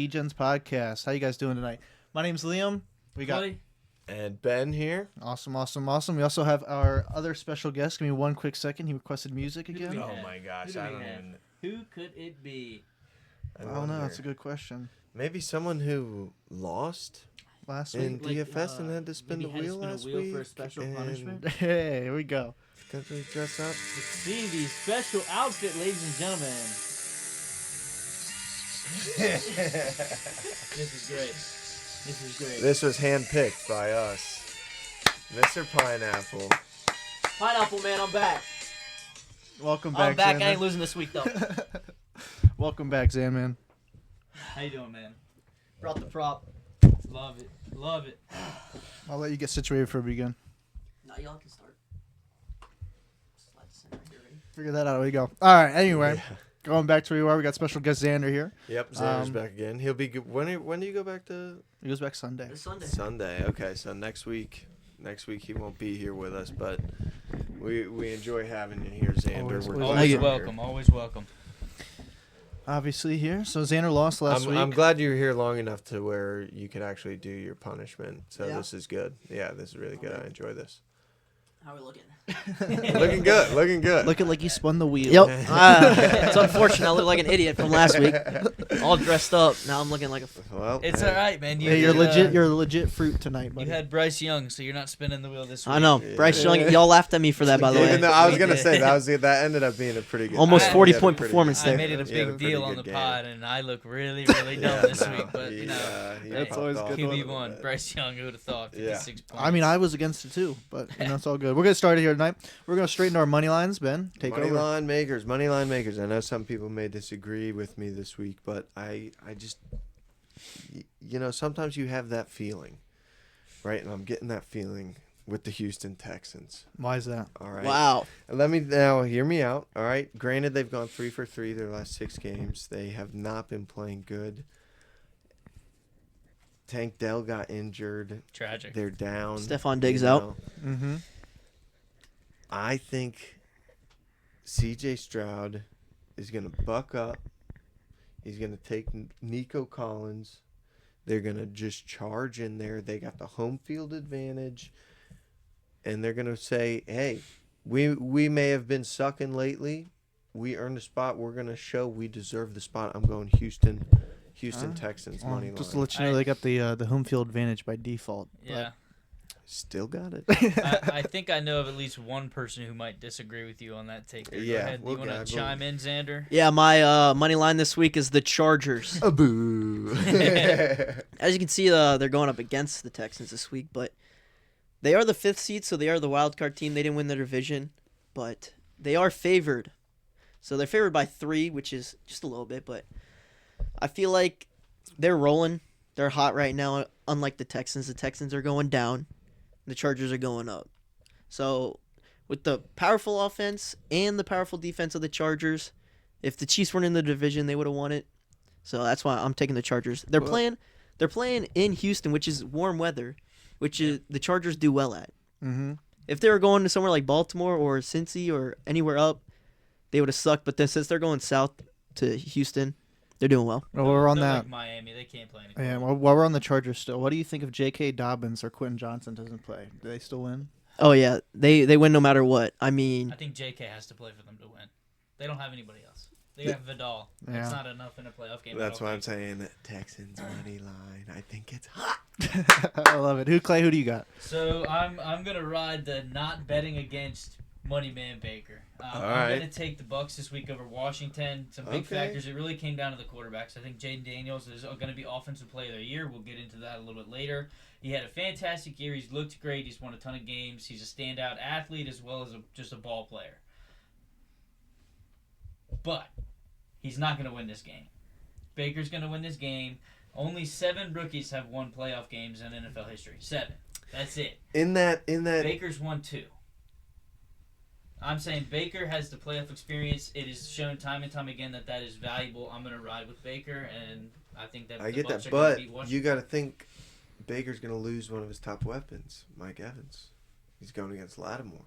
Degens podcast. How you guys doing tonight? My name's Liam. We got and Ben here. Awesome. We also have our other special guest. Give me one quick second. He requested music again. Oh my gosh, I don't even. Who could it be? I don't know. That's a good question. Maybe someone who lost last in week DFS and had to spin the wheel last week for a special punishment. Hey, here we go. Potentially dress up. Let's see the special outfit, ladies and gentlemen. This is great. This was handpicked by us, Mr. Pineapple. Pineapple Man, I'm back. Welcome back. I'm back. Xander. I ain't losing this week though. Welcome back, Zanman. How you doing, man? Brought the prop. Love it. I'll let you get situated for a begin. No, y'all can start. Slide the center here, ready? Figure that out. There you go. All right. Anyway. Yeah. Going back to where you are, we got special guest Xander here. Yep, Xander's back again. He'll be good. When do you go back to? He goes back Sunday. It's Sunday. Sunday. Okay, so next week he won't be here with us, but we enjoy having you here, Xander. Always welcome. Obviously here. So Xander lost last week. I'm glad you were here long enough to where you could actually do your punishment. So Yeah. This is good. Yeah, this is really good. I enjoy this. How are we looking? Looking good. Looking like you spun the wheel. Yep. It's unfortunate. I look like an idiot from last week. All dressed up. Now I'm looking like a... Well, It's all right, man. Hey, you're legit. You're legit fruit tonight, buddy. You had Bryce Young, so you're not spinning the wheel this week. I know. Yeah. Bryce Young, y'all laughed at me for that, by the Even way. though I was gonna say that ended up being a pretty good. Almost I- 40-point performance I there. made it a You had big pretty deal on good the game. pod, and I look really dumb this week. But you know, That's always good. QB1, Bryce Young. Who would have thought? 56 points. I mean, I was against it too, but it's all good. We're gonna start it here tonight. We're gonna straight into our money lines. Ben, take over. Moneyline makers. I know some people may disagree with me this week, but I just, sometimes you have that feeling, right? And I'm getting that feeling with the Houston Texans. Why is that? All right. Wow. Let me now hear me out. All right. Granted, they've gone 3 for 3 their last 6 games. They have not been playing good. Tank Dell got injured. Tragic. They're down. Stephon Diggs out. Mm-hmm. I think C.J. Stroud is going to buck up. He's going to take Nico Collins. They're going to just charge in there. They got the home field advantage. And they're going to say, hey, we may have been sucking lately. We earned a spot. We're going to show we deserve the spot. I'm going Houston Texans money line. Just to let you know, they got the home field advantage by default. Yeah. Still got it. I think I know of at least one person who might disagree with you on that take. There. Yeah, Go ahead. Do you want to chime in, Xander? Yeah, my money line this week is the Chargers. A boo. As you can see, they're going up against the Texans this week, but they are the 5th seed, so they are the wild card team. They didn't win their division, but they are favored. So they're favored by 3, which is just a little bit, but I feel like they're rolling. They're hot right now, unlike the Texans. The Texans are going down. The Chargers are going up. So with the powerful offense and the powerful defense of the Chargers, if the Chiefs weren't in the division, they would have won it. So that's why I'm taking the Chargers. They're playing in Houston, which is warm weather, which is the Chargers do well at. Mm-hmm. If they were going to somewhere like Baltimore or Cincy or anywhere up, they would have sucked. But then since they're going south to Houston, they're doing well. Well, we're on They're that. like Miami, they can't play any. Yeah, while we're on the Chargers still, what do you think if J.K. Dobbins or Quentin Johnson doesn't play? Do they still win? Oh, yeah. They win no matter what. I mean, I think J.K. has to play for them to win. They don't have anybody else. They have Vidal. Yeah. That's not enough in a playoff game. That's why I'm saying Texans money line. I think it's hot. I love it. Who do you got? So I'm gonna ride the not betting against Money Man Baker. I'm right. gonna take the Bucks this week over Washington. Some big factors. It really came down to the quarterbacks. I think Jaden Daniels is gonna be offensive player of the year. We'll get into that a little bit later. He had a fantastic year. He's looked great. He's won a ton of games. He's a standout athlete as well as just a ball player. But he's not gonna win this game. Baker's gonna win this game. Only 7 rookies have won playoff games in NFL history. 7. That's it. In that Baker's won 2. I'm saying Baker has the playoff experience. It is shown time and time again that is valuable. I'm going to ride with Baker, and I think that I the get Bucs that, are gonna but beat Washington. you got to think Baker's going to lose one of his top weapons, Mike Evans. He's going against Lattimore.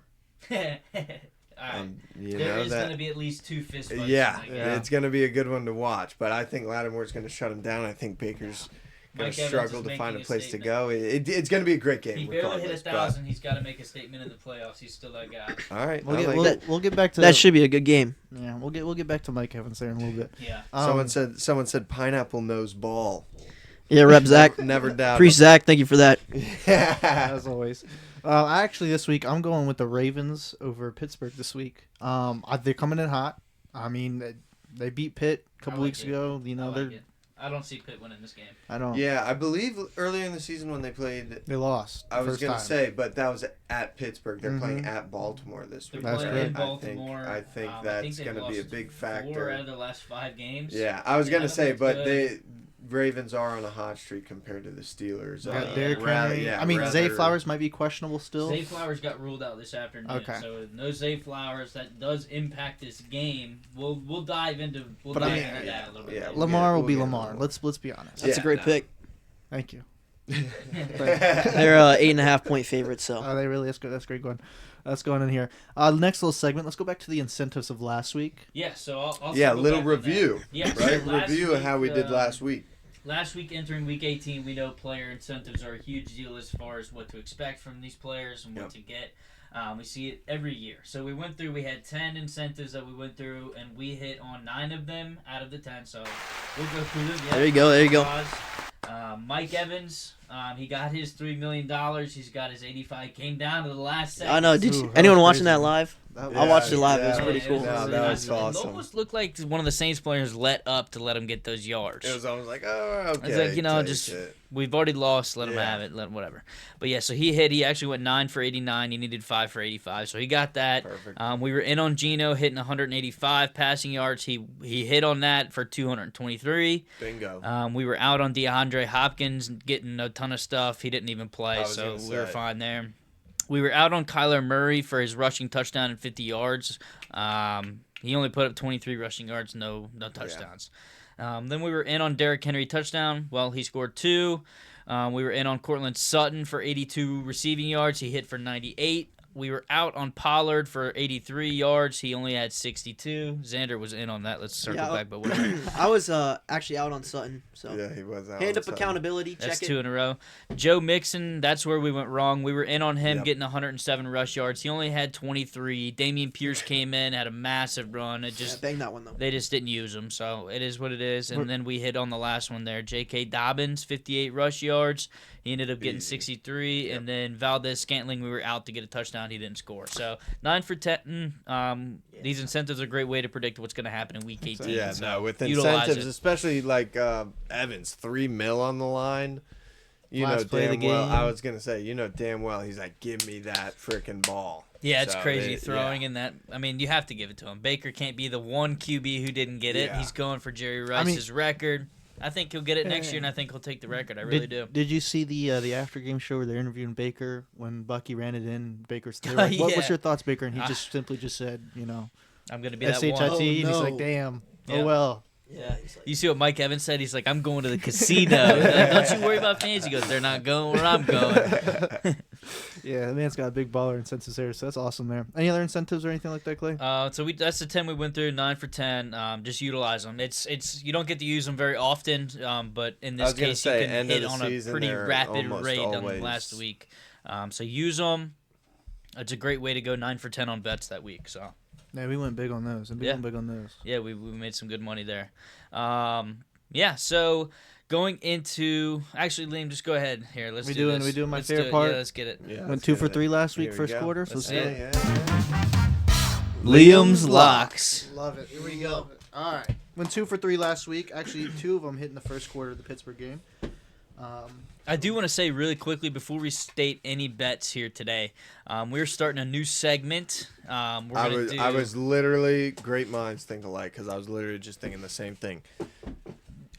You There know is that. going to be at least 2 fist fights. Yeah, Like, it's going to be a good one to watch. But I think Lattimore's going to shut him down. I think Baker's going Mike to Evans struggle is to find a making a place to statement. go. It's going to be a great game. He barely hit regardless, 1,000. He's got to make a statement in the playoffs. He's still that guy. But, all right. We'll get back to That should be a good game. Yeah, we'll get back to Mike Evans there in a little bit. Yeah. Someone said pineapple nose ball. Yeah, Rep Zach. Never doubt. Priest Zach, thank you for that. Yeah. As always. Actually, this week I'm going with the Ravens over Pittsburgh this week. They're coming in hot. I mean, they beat Pitt a couple I like weeks it. ago. You know, I don't see Pitt winning this game. I don't. Yeah, I believe earlier in the season when they played, They lost. I was going to say, but that was at Pittsburgh. They're playing at Baltimore this week. They're That's playing great. in Baltimore. I think I that's they've going to be a lost big 4 factor. out of their last 5 games. Yeah, I was They going to haven't say, looked but good. Ravens are on a hot streak compared to the Steelers. Got Yeah. Derrick Henry. I mean, Zay rather- Flowers might be questionable still. Zay Flowers got ruled out this afternoon. Okay. So no Zay Flowers. That does impact this game. We'll dive into But that I a mean, little bit. yeah, later. Lamar will we'll be get Lamar. Lamar. Let's be honest. That's a great pick. Thank you. They're 8.5-point favorites, so. They really that's good. That's great going. That's going in here. Next little segment. Let's go back to the incentives of last week. Yeah. So I'll Yeah, circle little back on that. review. Yeah. so Right? last Review of week, how we did last week. Last week, entering Week 18, we know player incentives are a huge deal as far as what to expect from these players and what to get. We see it every year. So we went through, we had 10 incentives that we went through, and we hit on 9 of them out of the 10. So we'll go through them. Yeah, There you go, there you go. Mike Evans, he got his $3 million. He's got his 85. Came down to the last second. I know. Ooh, that Anyone was watching crazy. that live? That I watched it live. It was pretty cool. No, really that nice. was awesome. It almost looked like one of the Saints players let up to let him get those yards. It was almost like, oh, okay. It's like, you know, take just it. we've already lost. Let him Yeah. have it. Let him, whatever. But yeah, so he hit. He actually went 9 for 89. He needed 5 for 85. So he got that. Perfect. We were in on Geno hitting 185 passing yards. He hit on that for 223. Bingo. We were out on DeAndre Hopkins getting a ton of stuff. He didn't even play, I was so gonna we were say. fine there. We were out on Kyler Murray for his rushing touchdown and 50 yards. He only put up 23 rushing yards, no touchdowns. Then we were in on Derrick Henry touchdown. Well, he scored 2. We were in on Cortland Sutton for 82 receiving yards. He hit for 98. We were out on Pollard for 83 yards. He only had 62. Xander was in on that. Let's circle back, but whatever. I was actually out on Sutton, so. Yeah, he was out. Hand on up Sunday. accountability. That's Check 2 it. in a row. Joe Mixon, that's where we went wrong. We were in on him Yep. getting 107 rush yards. He only had 23. Damian Pierce came in, had a massive run. It Yeah, just bang that one, though. they just didn't use him, so it is what it is. And then we hit on the last one there. J.K. Dobbins, 58 rush yards. He ended up getting Easy. 63. Yep. And then Valdez Scantling, we were out to get a touchdown. He didn't score. So 9 for 10. These incentives are a great way to predict what's going to happen in Week 18. Yeah, so no, with utilize incentives, it. especially like Evans, $3 million on the line. You Last know play of the damn well. game. I was gonna say, you know damn well, he's like, give me that freaking ball. Yeah, it's So crazy it- throwing yeah. in that. I mean, you have to give it to him. Baker can't be the one QB who didn't get it. Yeah. He's going for Jerry Rice's record. I think he'll get it next year, and I think he'll take the record. I really do. Did you see the after game show where they're interviewing Baker when Bucky ran it in? Baker's like, Yeah. what's your thoughts, Baker? And he just simply just said, you know, I'm going to be that SHIT, one. and he's no. like, damn. Yeah. Oh well. Yeah, he's like, You see what Mike Evans said? He's like, I'm going to the casino. Like, don't you worry about fans. He goes, they're not going where I'm going. Yeah, the man's got a big baller incentives there, so that's awesome there. Any other incentives or anything like that, Clay? So that's the 10 we went through, 9 for 10. Just utilize them. It's you don't get to use them very often, but in I this was gonna case, say, you can end of hit the on a season, pretty they're rapid almost rate on always- last week. So use them. It's a great way to go 9 for 10 on bets that week. So. Yeah, we went big on those. And we Yeah. went big on those. Yeah, we made some good money there. Yeah, so going into actually, Liam, just go ahead here. Let's We do doing- this. we doing my Let's favorite do it. part? Yeah, let's get it. Yeah, Went let's 2 get for it. 3 last week, Here we first go. quarter. So Let's let's do get it. it. Liam's locks. Love it. Here we go. All right. Went 2 for 3 last week. Actually, 2 of them hit in the first quarter of the Pittsburgh game. I do want to say really quickly before we state any bets here today, we're starting a new segment. I was literally, great minds think alike, because I was literally just thinking the same thing.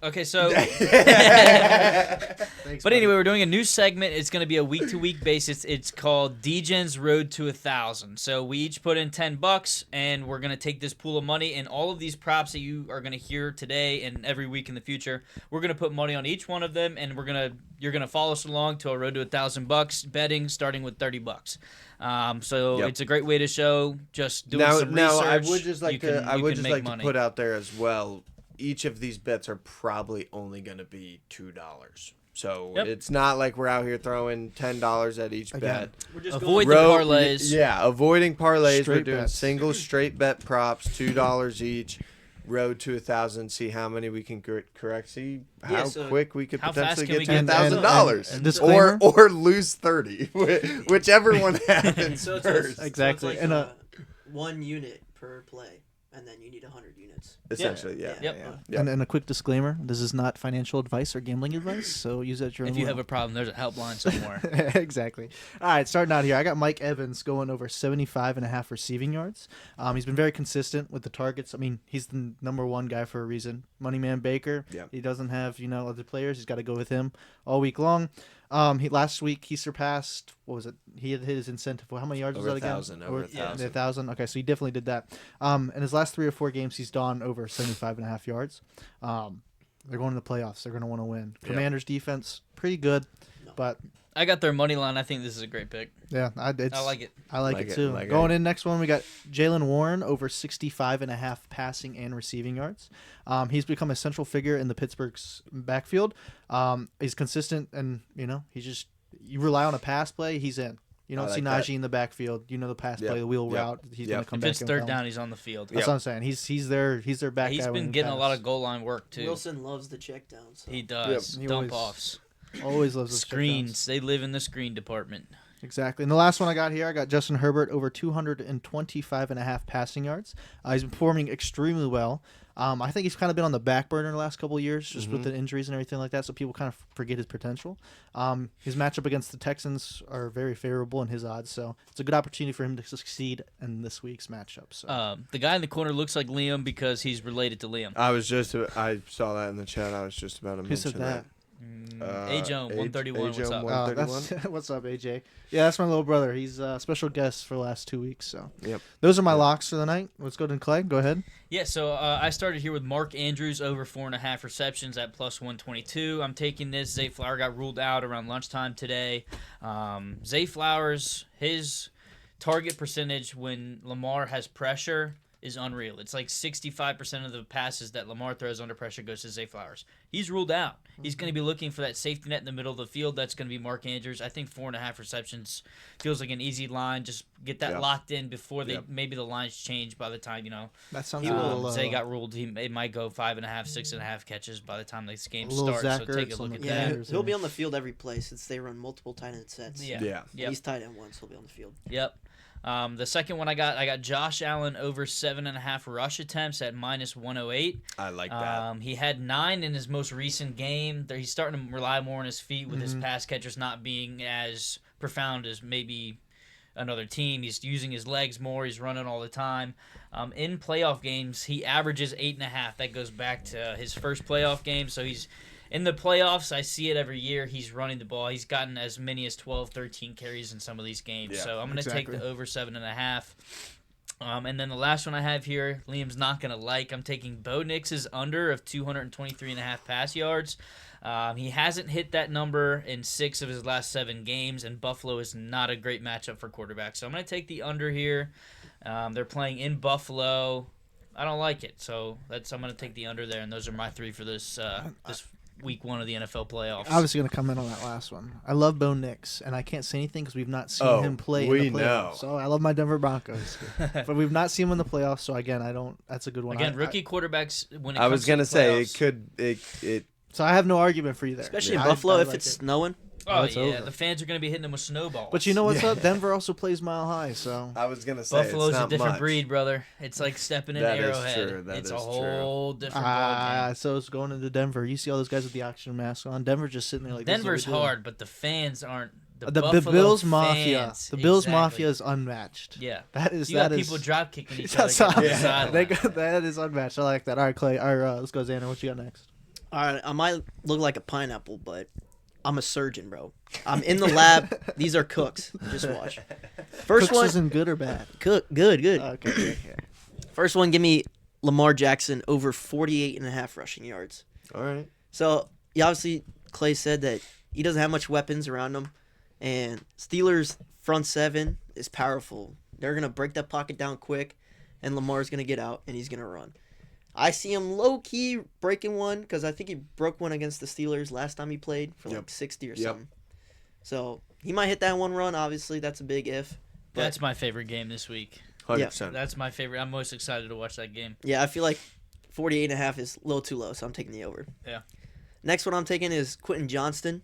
Okay, so. Thanks, But anyway, we're doing a new segment. It's going to be a week-to-week basis. It's called DGen's Road to 1,000. So we each put in $10, and we're going to take this pool of money, and all of these props that you are going to hear today and every week in the future, we're going to put money on each one of them, and you're going to follow us along to our road to $1,000 betting, starting with $30. So it's a great way to show just doing some research. Now, I would just like to to put out there as well. Each of these bets are probably only going to be $2. So it's not like we're out here throwing $10 at each bet. We're just avoid the parlays. Yeah, avoiding parlays. Straight We're doing bets. single straight bet props, $2 each. Road to 1,000. See how many we can correct. See how quick we could how fast potentially can get we to get $1,000, and disclaimer? or lose 30, whichever one happens So first. Exactly. So it's like 1 unit per play, and then you need 100 units. Essentially, yeah. Yep. And a quick disclaimer: this is not financial advice or gambling advice, so use it at your own If you will. have a problem, there's a helpline somewhere. Exactly. All right, starting out here, I got Mike Evans going over 75.5 receiving yards. He's been very consistent with the targets. I mean, he's the number one guy for a reason. Moneyman Baker. Yep. He doesn't have other players. He's got to go with him all week long. Last week he surpassed, what was it? He had hit his incentive. How many yards Over was that again? 1,000. Over 1,000. 1,000. Okay, so he definitely did that. In his last 3 or 4 games, he's gone over 75.5 yards. They're going to the playoffs. They're going to want to win. Yeah. Commanders defense, pretty good, but I got their money line. I think this is a great pick. yeah, I I like it. I like Like it it, too. like Going it. in next one, we got Jalen Warren over 65.5 passing and receiving yards. He's become a central figure in the Pittsburgh's backfield. He's consistent, and you rely on a pass play, he's in. You don't I see like Najee in the backfield. The pass Yep. play, the wheel Yep. route. He's Yep. going to come If back. it's and third tell down, him. he's on the field. That's what I'm saying. He's their back He's guy. been when getting a pass. lot of goal line work too. Wilson loves the check down. So. He does. He Dump always- offs. Always loves those check downs. Screens. They live in the screen department. Exactly. And the last one I got here, I got Justin Herbert over 225.5 passing yards. He's been performing extremely well. I think he's kind of been on the back burner the last couple of years, just with the injuries and everything like that, so people kind of forget his potential. His matchup against the Texans are very favorable in his odds, so it's a good opportunity for him to succeed in this week's matchup. So. The guy in the corner looks like Liam because he's related to Liam. I saw that in the chat. I was just about to Who mention said that? A-Jone, 131. What's up? 131? What's up, AJ? Yeah, that's my little brother. He's a special guest for the last 2 weeks. So, Yep. Those are my locks for the night. Let's go to Clay. Go ahead. Yeah, so I started here with Mark Andrews over 4.5 receptions at plus 122. I'm taking this. Zay Flower got ruled out around lunchtime today. Zay Flowers, his target percentage when Lamar has pressure is unreal. It's like 65% of the passes that Lamar throws under pressure goes to Zay Flowers. He's ruled out. He's going to be looking for that safety net in the middle of the field. That's going to be Mark Andrews. I think 4.5 receptions feels like an easy line. Just get that locked in before maybe the lines change by the time, That sounds a little Zay got ruled. It might go 5.5, 6.5 catches by the time this game A little starts. Zach So take a Ertz look on at the that. Yeah, Commanders, he'll be on the field every play since they run multiple tight end sets. Yeah. Yeah. Yep. He's tight end once. He'll be on the field. Yep. The second one I got Josh Allen over 7.5 rush attempts at minus 108. I like that. He had 9 in his most recent game. He's starting to rely more on his feet with his pass catchers not being as profound as maybe another team. He's using his legs more. He's running all the time. In playoff games, he averages 8.5. That goes back to his first playoff game. So he's in the playoffs. I see it every year. He's running the ball. He's gotten as many as 12, 13 carries in some of these games. Yeah, so I'm going to take exactly. the over 7.5. And then the last one I have here, Liam's not going to like. I'm taking Bo Nix's under of 223.5 pass yards. He hasn't hit that number in 6 of his last 7 games, and Buffalo is not a great matchup for quarterbacks. So I'm going to take the under here. They're playing in Buffalo. I don't like it, so I'm going to take the under there, and those are my 3 for this this week 1 of the NFL playoffs. Obviously going to come in on that last one. I love Bo Nix, and I can't say anything because we've not seen him play we in the playoffs. know. So I love my Denver Broncos, but we've not seen him in the playoffs. So again, I don't. That's a good one. Again, rookie quarterbacks when it I comes was to gonna the say playoffs. So I have no argument for you there, Especially in I Buffalo I if like it's it. snowing. Oh, it's yeah, over. the fans are going to be hitting them with snowballs. But you know what's up? Denver also plays Mile High, so I was gonna say Buffalo's it's a not different much. breed, brother. It's like stepping in That is Arrowhead. true. That It's is a true. whole different ballgame. so it's going into Denver. You see all those guys with the oxygen mask on. Denver's just sitting there like this is what Denver's we do. hard, but the fans aren't. The Buffalo Bills Mafia. fans, The Bills exactly. Mafia is unmatched. Yeah. That is You got that is people drop kicking each other. that's getting on the Yeah. sideline. that is unmatched. I like that. All right, Clay. All right, let's go, Xander. What you got next? All right, I might look like a pineapple, but I'm a surgeon, bro. I'm in the lab. These are cooks. Just watch. First Cooks one, isn't good or bad. good. Okay. First one, give me Lamar Jackson over 48.5 rushing yards. All right. So, obviously, Clay said that he doesn't have much weapons around him, and Steelers' front seven is powerful. They're going to break that pocket down quick, and Lamar's going to get out, and he's going to run. I see him low-key breaking one, because I think he broke one against the Steelers last time he played for like 60 or something. So, he might hit that one run, obviously. That's a big if. But That's my favorite game this week. 100%. That's my favorite. I'm most excited to watch that game. yeah, I feel like 48.5 is a little too low, so I'm taking the over. Yeah. Next one I'm taking is Quentin Johnston,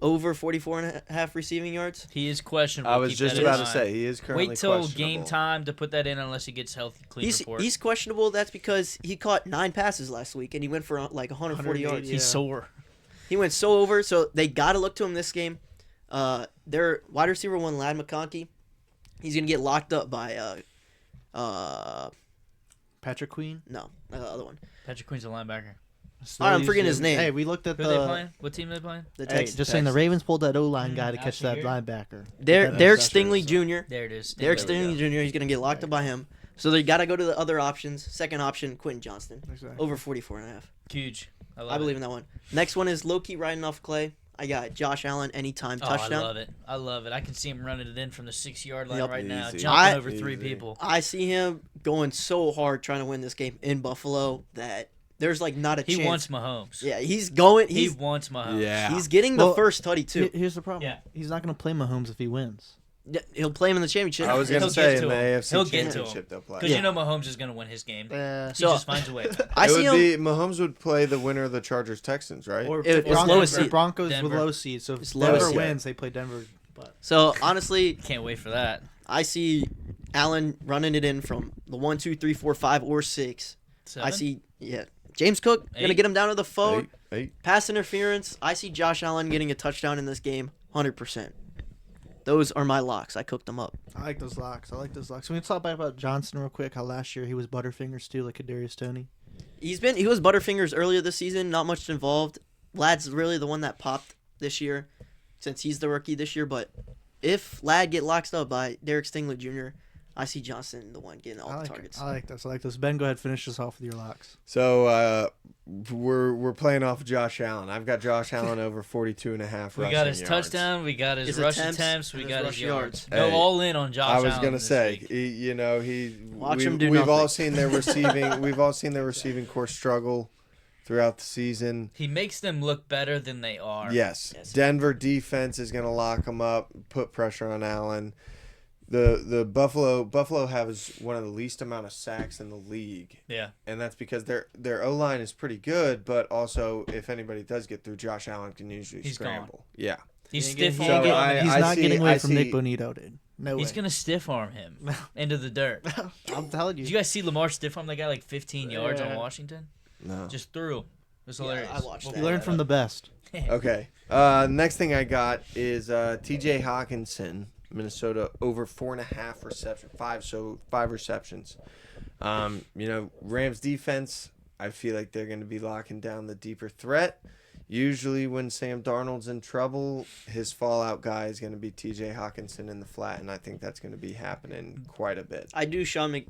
over 44.5 receiving yards. He is questionable. I was Keep just that in about to mind. say he is currently Wait till questionable. game time to put that in unless he gets healthy, clean report. He's questionable. That's because he caught 9 passes last week, and he went for like 140 yards. 180, He's sore. He went so over, so they got to look to him this game. Their wide receiver one, Lad McConkey, he's going to get locked up by Patrick Queen. no, the other one. Patrick Queen's a linebacker. All right, I'm forgetting his name. Hey, we looked at Who are they playing? What team are they playing? The Hey, Texans. just saying, the Ravens pulled that O-line guy to I catch see that here. linebacker. Derek That's Stingley true. Jr. There it is. Derek There we Stingley go. Jr. He's going to get locked up by him. So they got to go to the other options. Second option, Quentin Johnston, Exactly. over 44.5. Huge. I believe in that one. Next one is low-key riding off Clay. I got Josh Allen anytime touchdown. I love it. I love it. I can see him running it in from the 6-yard line Yep. right now, Easy. jumping over 3 Easy. people. I see him going so hard trying to win this game in Buffalo that there's like not a He chance. wants Mahomes. Yeah, he's going. He He's wants Mahomes. Yeah. he's getting the Well, first tutty too. Here's the problem. Yeah. He's not going to play Mahomes if he wins. Yeah, he'll play him in the championship. I was He'll going to get say to in the him. AFC He'll get to him. Championship they'll play. Because Yeah. you know Mahomes is going to win his game. He So- just finds a way. I it see would him. be Mahomes would play the winner of the Chargers Texans, right? Or It's Broncos, lowest seed. Broncos Denver. with low seed. So if It's Denver lowest seed. wins, they play Denver. But So honestly, Can't wait for that. I see Allen running it in from the 1, 2, 3, 4, 5, or 6. 7? I see. Yeah, James Cook gonna 8. get him down to the phone. Eight. Pass interference. I see Josh Allen getting a touchdown in this game. 100%. Those are my locks. I cooked them up. I like those locks. Can we talk about Johnson real quick? How last year he was Butterfingers too, like Kadarius Toney. He was Butterfingers earlier this season. Not much involved. Lad's really the one that popped this year, since he's the rookie this year. But if Lad get locked up by Derek Stingley Jr., I see Johnson the one getting all the targets. I like this. Ben, go ahead, finish us off with your locks. So we're playing off Josh Allen. I've got Josh Allen over 42.5 We rushing got his yards. touchdown. We got his, His rush attempts, attempts. We and got his his rush yards. yards. Go Hey, all in on Josh I was Allen gonna this say, week. Watch him do We've all nothing. seen their receiving. We've all seen their receiving core struggle throughout the season. He makes them look better than they are. Yes. Yes. Denver defense is going to lock them up, put pressure on Allen. The Buffalo has one of the least amount of sacks in the league, Yeah. and that's because their O line is pretty good, but also if anybody does get through, Josh Allen can usually He's scramble. Yeah. He's He stiff ain't arm getting- I- him. he's I not see- getting away I from Nick see- Bonito, dude. No He's way. gonna stiff arm him into the dirt. I'm telling Did you. you guys see Lamar stiff arm that guy like 15 yards on Yeah. Washington? No. Just threw. It was Yeah, hilarious. I watched We'll that. You pull learn that from the up. best. Okay. Next thing I got is T.J. Hawkinson, Minnesota, over 4.5 receptions, five receptions. Rams defense, I feel like they're going to be locking down the deeper threat. Usually when Sam Darnold's in trouble, his fallout guy is going to be T.J. Hawkinson in the flat, and I think that's going to be happening quite a bit. I do think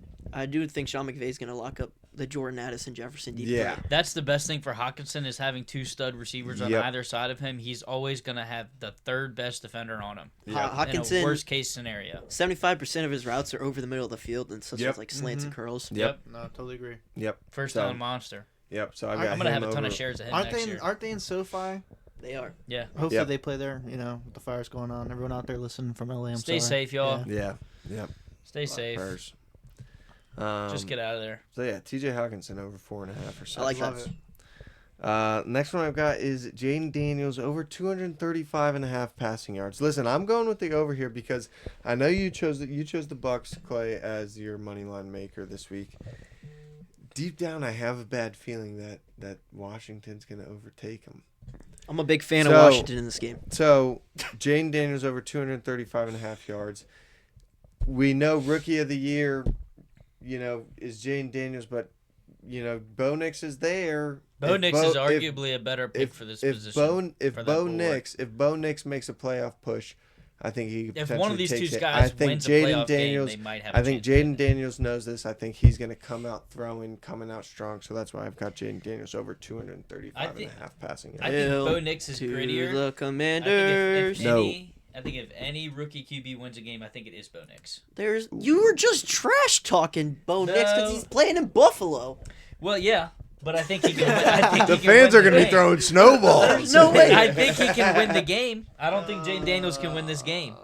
Sean McVay is going to lock up the Jordan Addison Jefferson deep Yeah. threat. That's the best thing for Hawkinson is having 2 stud receivers on Yep. either side of him. He's always going to have the third best defender on him. Yeah. In a Hawkinson, worst case scenario. 75% of his routes are over the middle of the field and such Yep. as like slants and curls. Yep. No, totally agree. Yep. First So- down monster. Yep. So I've I'm got I'm gonna him have a ton over. of shares of him Aren't next they? year. Aren't they in SoFi? They are. Yeah. Hopefully Yep. they play there. With the fires going on. Everyone out there listening from LA. I'm Stay sorry. safe, y'all. Yeah. Yeah. Yep. Stay safe. Prayers. Just get out of there. So yeah, T.J. Hawkinson over 4.5 receptions. I like Love that. it. Next one I've got is Jaden Daniels over 235.5 passing yards. Listen, I'm going with the over here because I know you chose the Bucks, Clay, as your money line maker this week. Deep down, I have a bad feeling that Washington's going to overtake them. I'm a big fan of So- Washington in this game. So Jaden Daniels over 235.5 yards. We know Rookie of the Year, is Jaden Daniels, but Bo Nix is there. Bo If Nix is if- arguably a better pick for this position. If for that Bo bulwark. Nix makes a playoff push, I think he could If potentially one of these takes two it. guys I think wins a Jaden playoff game, Daniels. they might have. I think Jaden Daniels knows this. I think he's going to come out throwing, coming out strong. So that's why I've got Jaden Daniels over 235 and a half passing I yards. think Bo Nix is to grittier. the I Commanders. think if any rookie QB wins a game, I think it is Bo Nix. You were just trash talking Bo Nix because No. he's playing in Buffalo. Well, yeah, but I think he can. I think The he can fans win are going to be game. throwing snowballs. There's no way. I think he can win the game. I don't think Jaden Daniels can win this game.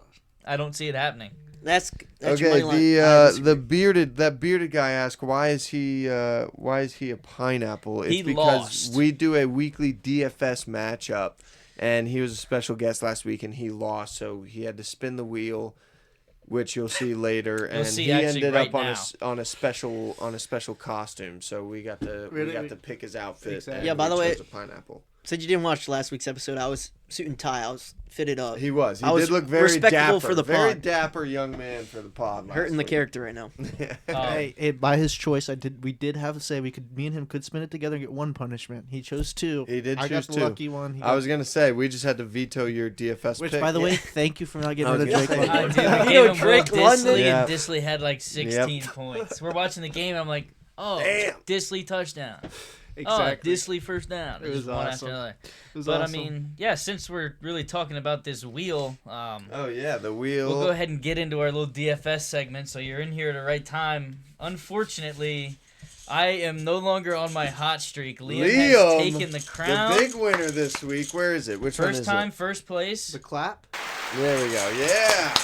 I don't see it happening. That's Okay, your money line. I disagree. the bearded guy asked why is he a pineapple? It's He because lost. we do a weekly DFS matchup, and he was a special guest last week, and he lost, so he had to spin the wheel, which you'll see later, You'll and see he actually ended right up on now. a special costume, so we got to pick his outfit. Exactly. and Yeah, by we the way- chose a pineapple. Since you didn't watch last week's episode, I was suit and tie. I was fitted up. He was. He I was did look very respectable dapper, for the very pod. dapper young man for the pod. last Hurting the week. character right now. Hey, by his choice, we did have to say me and him could spin it together and get one punishment. He chose two. He did I got choose the two. lucky one. He I got- was gonna say we just had to veto your DFS which, pick. by the way, thank you for not getting I was rid of gonna Drake say- London. Dude, You we know gave him Drake Will London? Disley, Yeah. and Disley had like 16 points. We're watching the game, and I'm like, oh, Damn. Disley touchdown. Exactly. Oh, Disley first down. It was Just one awesome. after another. It was But awesome. I mean, yeah, since we're really talking about this wheel, Oh yeah, the wheel. we'll go ahead and get into our little DFS segment. So you're in here at the right time. Unfortunately, I am no longer on my hot streak. Liam has taken the crown. The big winner this week. Where is it? Which one First is time, first place. the clap. it? There we go. Yeah.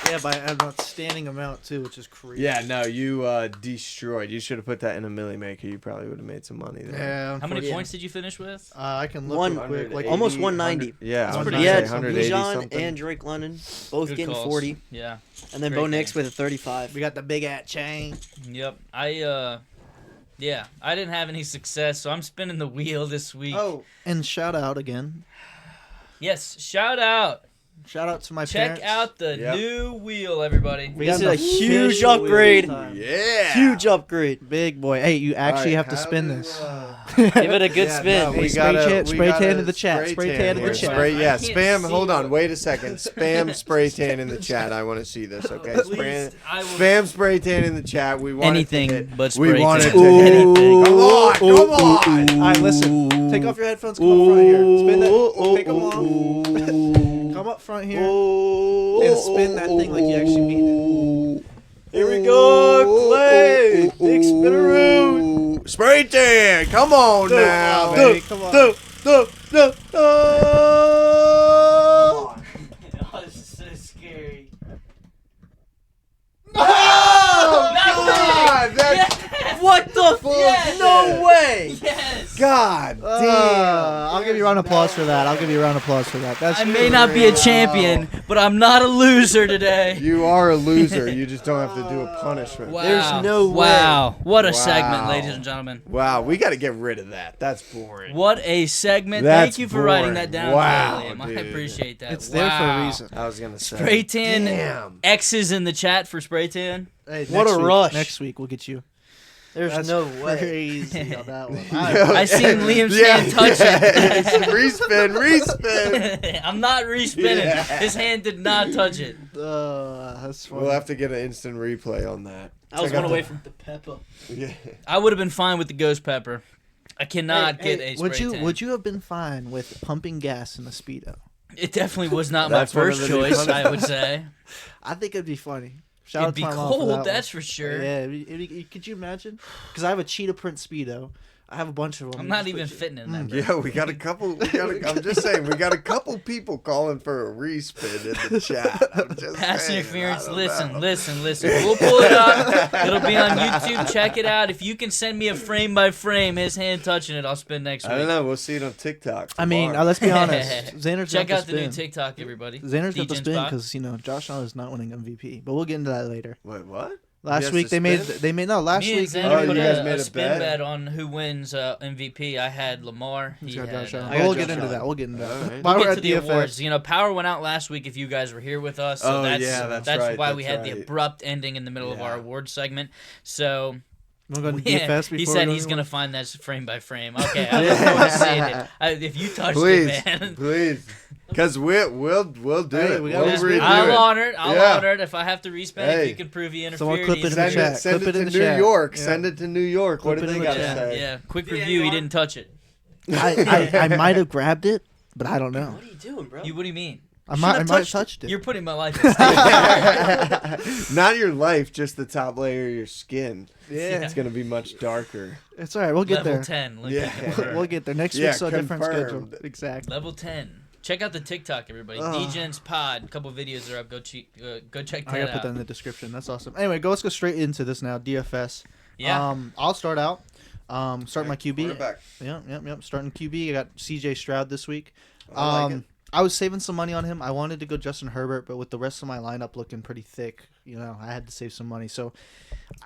Yeah, by an outstanding amount too, which is crazy. Yeah. No, you destroyed. You should have put that in a milli maker. You probably would have made some money there. Yeah. How many Yeah. points did you finish with? I can look One- real quick. Like Almost 190. Yeah. That's I was pretty gonna He say had good. 180 Bijan something. and Drake London both Good getting calls. 40, Yeah. and then Great Bo Nix game. with a 35. we got the big at chain. Yep. I didn't have any success, so I'm spinning the wheel this week. Oh, and shout out again. Yes, shout out. Shout out to my Check parents. out the Yep. new wheel, everybody. We This got is an a huge official wheel upgrade. this time. Yeah. Huge upgrade. Big boy. Hey, you actually Alright, have to how spin do, this. Give it a good Yeah, spin. no, Hey, we spray gotta- tan- we spray tan gotta in the chat. Spray tan in the here. chat. Spray, yeah, I can't spam. see Hold on. what- Wait a second. Spam spray tan in the chat. I want to see this. Okay. At Spam, least I will- spam spray tan in the chat. We want Anything it to hit. but We spray want it tan. to hit. Anything. Come on. Come on. All right, listen. Take off your headphones. Come up front here. Spin that. Take them off. Come up front here and spin that thing like you actually mean it. Here we go, Clay. Big spinneroo. Spray tan. Come on now. Baby, come on. Oh, this is so scary. Oh, God. That's Yes! What the fuck? Yes! No way. Yes! God damn. I'll give you a round of applause for that. I'll give you a round of applause for that. That's I may not be a champion, but I'm not a loser today. You are a loser. You just don't have to do a punishment. Wow. There's no way. Wow. What a Wow. segment, ladies and gentlemen. Wow, we got to get rid of that. That's boring. What a segment. That's Thank you for writing boring. that down, Wow, Liam. I dude. appreciate that. It's there for a Wow. reason. I was gonna say. Spray tan Damn. X's in the chat for spray tan. Hey, What next a week- rush. Next week we'll get you. There's That's no way. crazy on that one. I seen Liam's hand touch it. Respin. I'm not respinning. Yeah. His hand did not touch it. That's funny. We'll have to get an instant replay on that. I was Check out one away the- from the pepper. Yeah. I would have been fine with the ghost pepper. I cannot Hey, get a spray would you tan. would you have been fine with pumping gas in a speedo? It definitely was not my That's one of first the new choice, I would say. I think it'd be funny. Shout It'd out be to my mom for cold, that that's one. for sure. Yeah, could you imagine? Because I have a cheetah print speedo. I have a bunch of them. I'm You not just even put fitting in that. Yeah, we got a couple. I'm just saying, we got a couple people calling for a respin in the chat. I'm just Pass saying, interference. I don't Listen, know. listen. We'll pull it up. It'll be on YouTube. Check it out. If you can send me a frame by frame, his hand touching it, I'll spin next I don't week. know. We'll see it on TikTok. I mean, tomorrow. let's be honest. Xander's Check got out the new spin. TikTok, everybody. Xander's got the DJ's spin Spot. because Josh Allen is not winning MVP. But we'll get into that later. Wait, what? Last has week to they spin? made last Me week. and Oh, Xander you put guys a made a spin bet? bet on who wins MVP. I had Lamar. He's He got had, Josh Allen. I got We'll Josh get into Allen. that. We'll get into that. Alright. While We'll we're get at to the DFS, awards. You know, Power went out last week if you guys were here with us. So Oh, that's, yeah, that's that's right, why that's we had the right. abrupt ending in the middle of our Yeah. award segment. So You want to go to Yeah, DFS before he we said go he's anywhere? gonna find that frame by frame. Okay, I look forward to seeing it. If you touched it, man. Please. Because we'll do Hey, it. we gotta We'll respect redo I'll it. honor it. I'll Yeah. honor it if I have to respend. Hey. If you can prove you Someone interfered. clip it in the chat. Send Clip it it in to the New chat. York. Yeah. Send it to New York. Clip What it do in they the got to chat. say? Yeah. Quick review. He didn't touch it. I might have grabbed it, but I don't know. What are you doing, bro? What do you mean? I shouldn't might have have touched touched it. You're putting my life at stake. Not your life, just the top layer of your skin. Yeah. It's going to be much darker. It's all right. We'll get Level there. 10. Look Yeah. at confirmed. We'll get there. Next Yeah, week's a different schedule. confirmed. Exactly. Level 10. Check out the TikTok, everybody. Ugh. DGens Pod. A couple videos are up. Go check I that gotta put out. that in the description. That's awesome. Anyway, let's go straight into this now. DFS. Yeah. I'll start out. Start my QB. Quarterback. Yep. Starting QB. I got CJ Stroud this week. I like it. I was saving some money on him. I wanted to go Justin Herbert, but with the rest of my lineup looking pretty thick, I had to save some money. So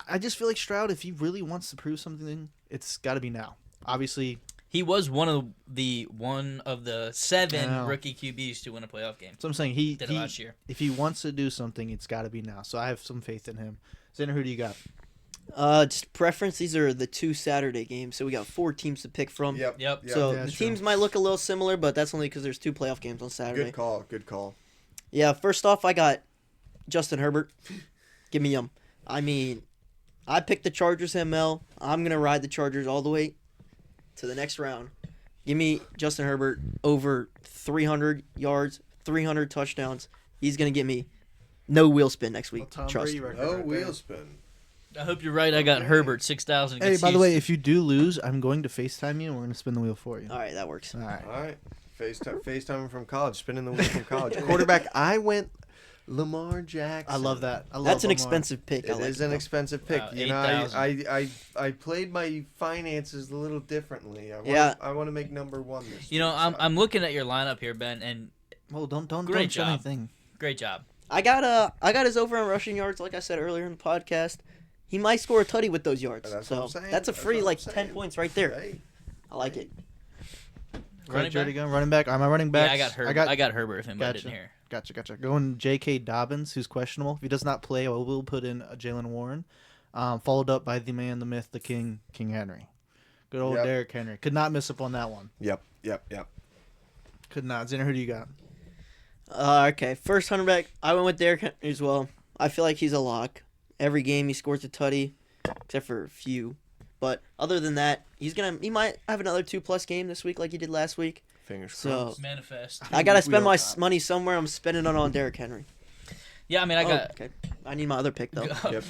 I just feel like Stroud, if he really wants to prove something, it's got to be now. Obviously, He was one of the 7 I know. rookie QBs to win a playoff game. so I'm saying Did it last year. if he wants to do something, it's got to be now. So I have some faith in him. Xander, who do you got? Just preference. These are the 2 Saturday games, so we got 4 teams to pick from. Yep. So Yeah, the that's true. teams might look a little similar, but that's only because there's 2 playoff games on Saturday. Good call. Yeah, first off, I got Justin Herbert. Give me him. I mean, I picked the Chargers ML. I'm going to ride the Chargers all the way to the next round. Give me Justin Herbert over 300 yards, 300 touchdowns. He's going to get me no wheel spin next week. Tom Trust. Brady record No right wheel there. spin. I hope you're right. I got Herbert 6,000. Hey, by the way, if you do lose, I'm going to FaceTime you, and we're going to spin the wheel for you. All right, that works. All right. All right. FaceTime from college. Spinning the wheel from college. Quarterback, I went Lamar Jackson. I love that. I love That's an Lamar. expensive pick. It I like is an though. expensive pick. Wow, You know, 8,000. I played my finances a little differently. Yeah. I want to make number 1 this You know, week, I'm looking at your lineup here, Ben, and Well, don't Great say job. anything. great job. I got his over on rushing yards, like I said earlier in the podcast. He might score a tutty with those yards. That's what So I'm saying. that's a That's free what I'm like 10 saying. points right there. Hey, I like it. Running Ready to back? go? Running back. Am I running back? Yeah, I got Herbert. I got Herbert if anybody Gotcha. didn't hear. Gotcha. Going J.K. Dobbins, who's questionable. If he does not play, I will put in Jalen Warren. Followed up by the man, the myth, the king, King Henry. Good old Yep. Derrick Henry. Could not miss up on that one. Yep. Could not. Xander, who do you got? Okay, first running back, I went with Derrick Henry as well. I feel like he's a lock. Every game he scores a tutty, except for a few. But other than that, he might have another 2+ game this week like he did last week. Fingers So crossed. Manifest. I gotta spend my hope not. money somewhere. I'm spending it on Derrick Henry. Yeah, I mean, I got. Okay, I need my other pick though. Yep.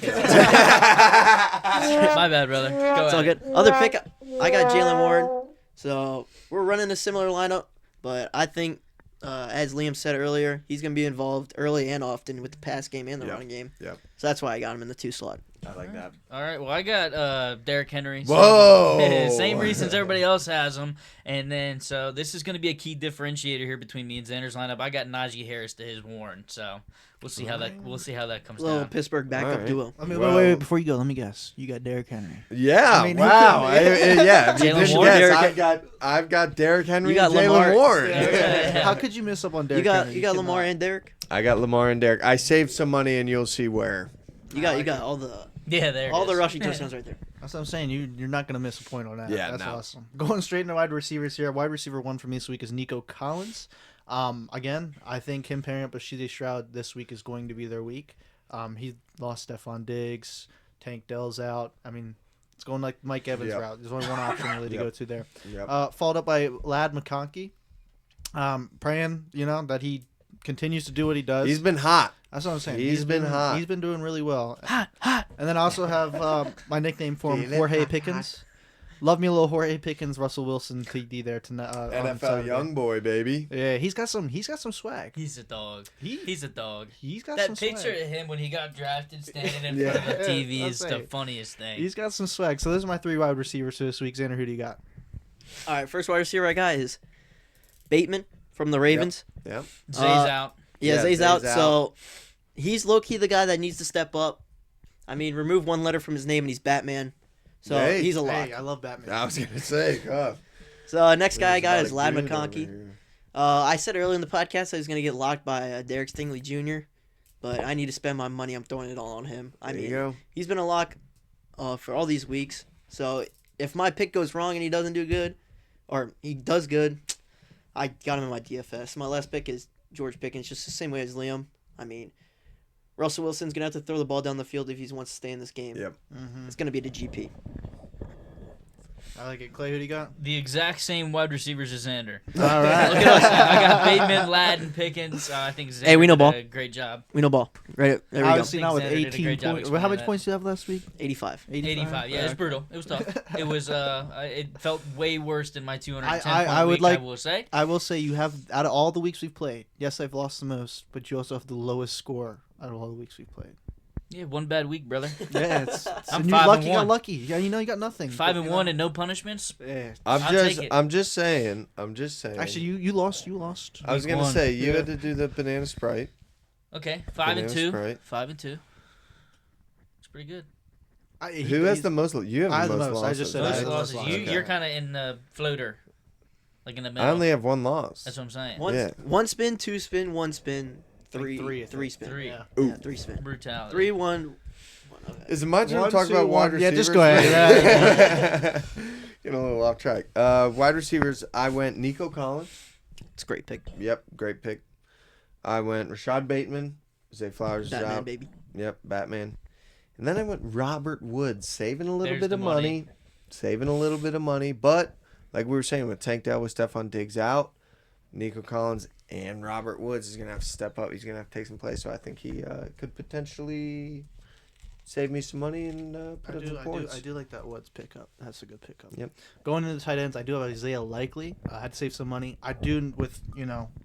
My bad, brother. Go It's all ahead. good. Other pick, I got Jalen Warren. So we're running a similar lineup, but I think, as Liam said earlier, he's gonna be involved early and often with the pass game and the Yep. running game. Yep. So that's why I got him in the 2 slot. I like that. All right. Well, I got Derrick Henry. Whoa! Same reasons everybody else has him. And then, so this is going to be a key differentiator here between me and Xander's lineup. I got Najee Harris to his Warren. So we'll see how that comes Little down. Pittsburgh backup Alright. duo. I mean, Well- wait. Before you go, let me guess. You got Derrick Henry. Yeah. I mean, who wow. could- Yeah. If you Jalen didn't Warren, guess, Derrick- I've got Derrick Henry You got and Jalen Lamar. Warren. Yeah. How could you miss up on Derrick You got Henry? Lamar cannot. and Derrick. I got Lamar and Derrick. I saved some money, and you'll see where. You got all the Yeah, there it all the is. rushing touchdowns right there. That's what I'm saying. You're not going to miss a point on that. Yeah, That's no. awesome. Going straight into wide receivers here. Wide receiver 1 for me this week is Nico Collins. Again, I think him pairing up with CJ Stroud this week is going to be their week. He lost Stephon Diggs. Tank Dell's out. I mean, it's going like Mike Evans' Yep. route. There's only one option really to Yep. go to there. Yep. Followed up by Lad McConkey. Praying, that he continues to do what he does. He's been hot. That's what I'm saying. He's been hot. He's been doing really well. Hot. And then I also have my nickname for him, Feeling Jorge hot, Pickens. Love me a little Jorge Pickens, Russell Wilson TD there tonight. on NFL Saturday. young boy, baby. Yeah, he's got some swag. He's a dog. He- He's a dog. He's got That some picture swag. of him when he got drafted standing in Yeah. front of the TV That's is the right. funniest thing. He's got some swag. So those are my 3 wide receivers for this week. Xander, who do you got? All right, first wide receiver I got is Bateman from the Ravens. Yep. Zay's out. Yeah, Yeah, Zay's Zay's out, out. so he's low-key the guy that needs to step up. I mean, remove 1 letter from his name and he's Batman. So Hey, he's a lock. Hey, I love Batman. I was gonna say, God. So next guy I There's got a is lot Lad of green over McConkey. here. I said earlier in the podcast I was going to get locked by Derek Stingley Jr., but I need to spend my money. I'm throwing it all on him. I There you mean, go. he's been a lock for all these weeks. So if my pick goes wrong and he doesn't do good, or he does good, I got him in my DFS. My last pick is George Pickens, just the same way as Liam. I mean, Russell Wilson's going to have to throw the ball down the field if he wants to stay in this game. Yep. It's going to be the GP. I like it. Clay, who do you got? The exact same wide receivers as Xander. All right. Look at us. I got Bateman, Ladd, and Pickens. I think Xander Hey, we know did ball. a great job. We know ball. Right there we Obviously I not think with Xander did a 18 great job points. How explaining much that. points do you have last week? go. 85. 85. Yeah, it's brutal. It was tough. It was it felt way worse than my 210 I point would week, like- I will say. I will say you have, out of all the weeks we've played, yes, I've lost the most, but you also have the lowest score out of all the weeks we've played. Yeah, one bad week, brother. Yeah, I'm and 5 lucky, and you got 1. lucky. Yeah, you got nothing. 5 but, and 1 and no punishments. Yeah. I'll take it. I'm just saying. Actually, you lost. You lost. I was Week gonna one. say you Yeah. had to do the banana Sprite. Okay, 5 and Banana 2. Sprite. 5 and 2. It's pretty good. Who has the most? You have I the have the most most. I losses. just said Most I had the losses. most You, losses. You're kind of in the floater, like in the middle. I only have one loss. That's what I'm saying. One spin, 2 spin, 1 spin, Three, I think. 3 spin. 3. Yeah. Yeah, 3 spin. Brutality. 3, 1. Okay. Is it my turn to 1, talk 2, about 1. wide Yeah, receivers? just go ahead. Getting a little off track. Wide receivers, I went Nico Collins. It's a great pick. Yep, great pick. I went Rashad Bateman. Zay Flowers is Batman, out. baby. Yep, Batman. And then I went Robert Woods, saving a little There's bit the of money. Saving a little bit of money. But, like we were saying, with Tank Dell, with Stephon Diggs out, Nico Collins and Robert Woods is going to have to step up. He's going to have to take some plays. So I think he could potentially save me some money and put up some points. I do like that Woods pickup. That's a good pickup. Yep. Going into the tight ends, I do have Isaiah Likely. I had to save some money. I do with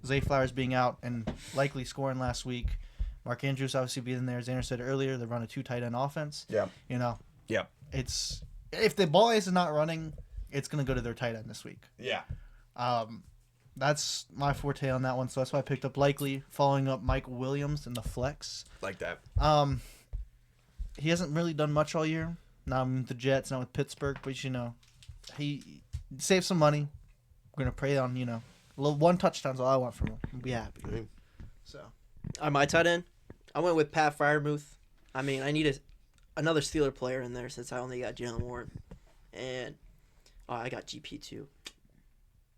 Zay Flowers being out and Likely scoring last week. Mark Andrews obviously being in there. As Xander said earlier, they run a 2 tight end offense. Yeah. Yep. It's if the ball is not running, it's gonna go to their tight end this week. Yeah. That's my forte on that one. So that's why I picked up Likely, following up Mike Williams in the flex. Like that. He hasn't really done much all year. Not with the Jets, not with Pittsburgh, but he saved some money. We're gonna pray on a little 1 touchdown's all I want from him. I'll be happy. Mhm. So On my tight end, I went with Pat Fryermuth. I mean, I need another Steeler player in there since I only got Jalen Warren. And I got GP too.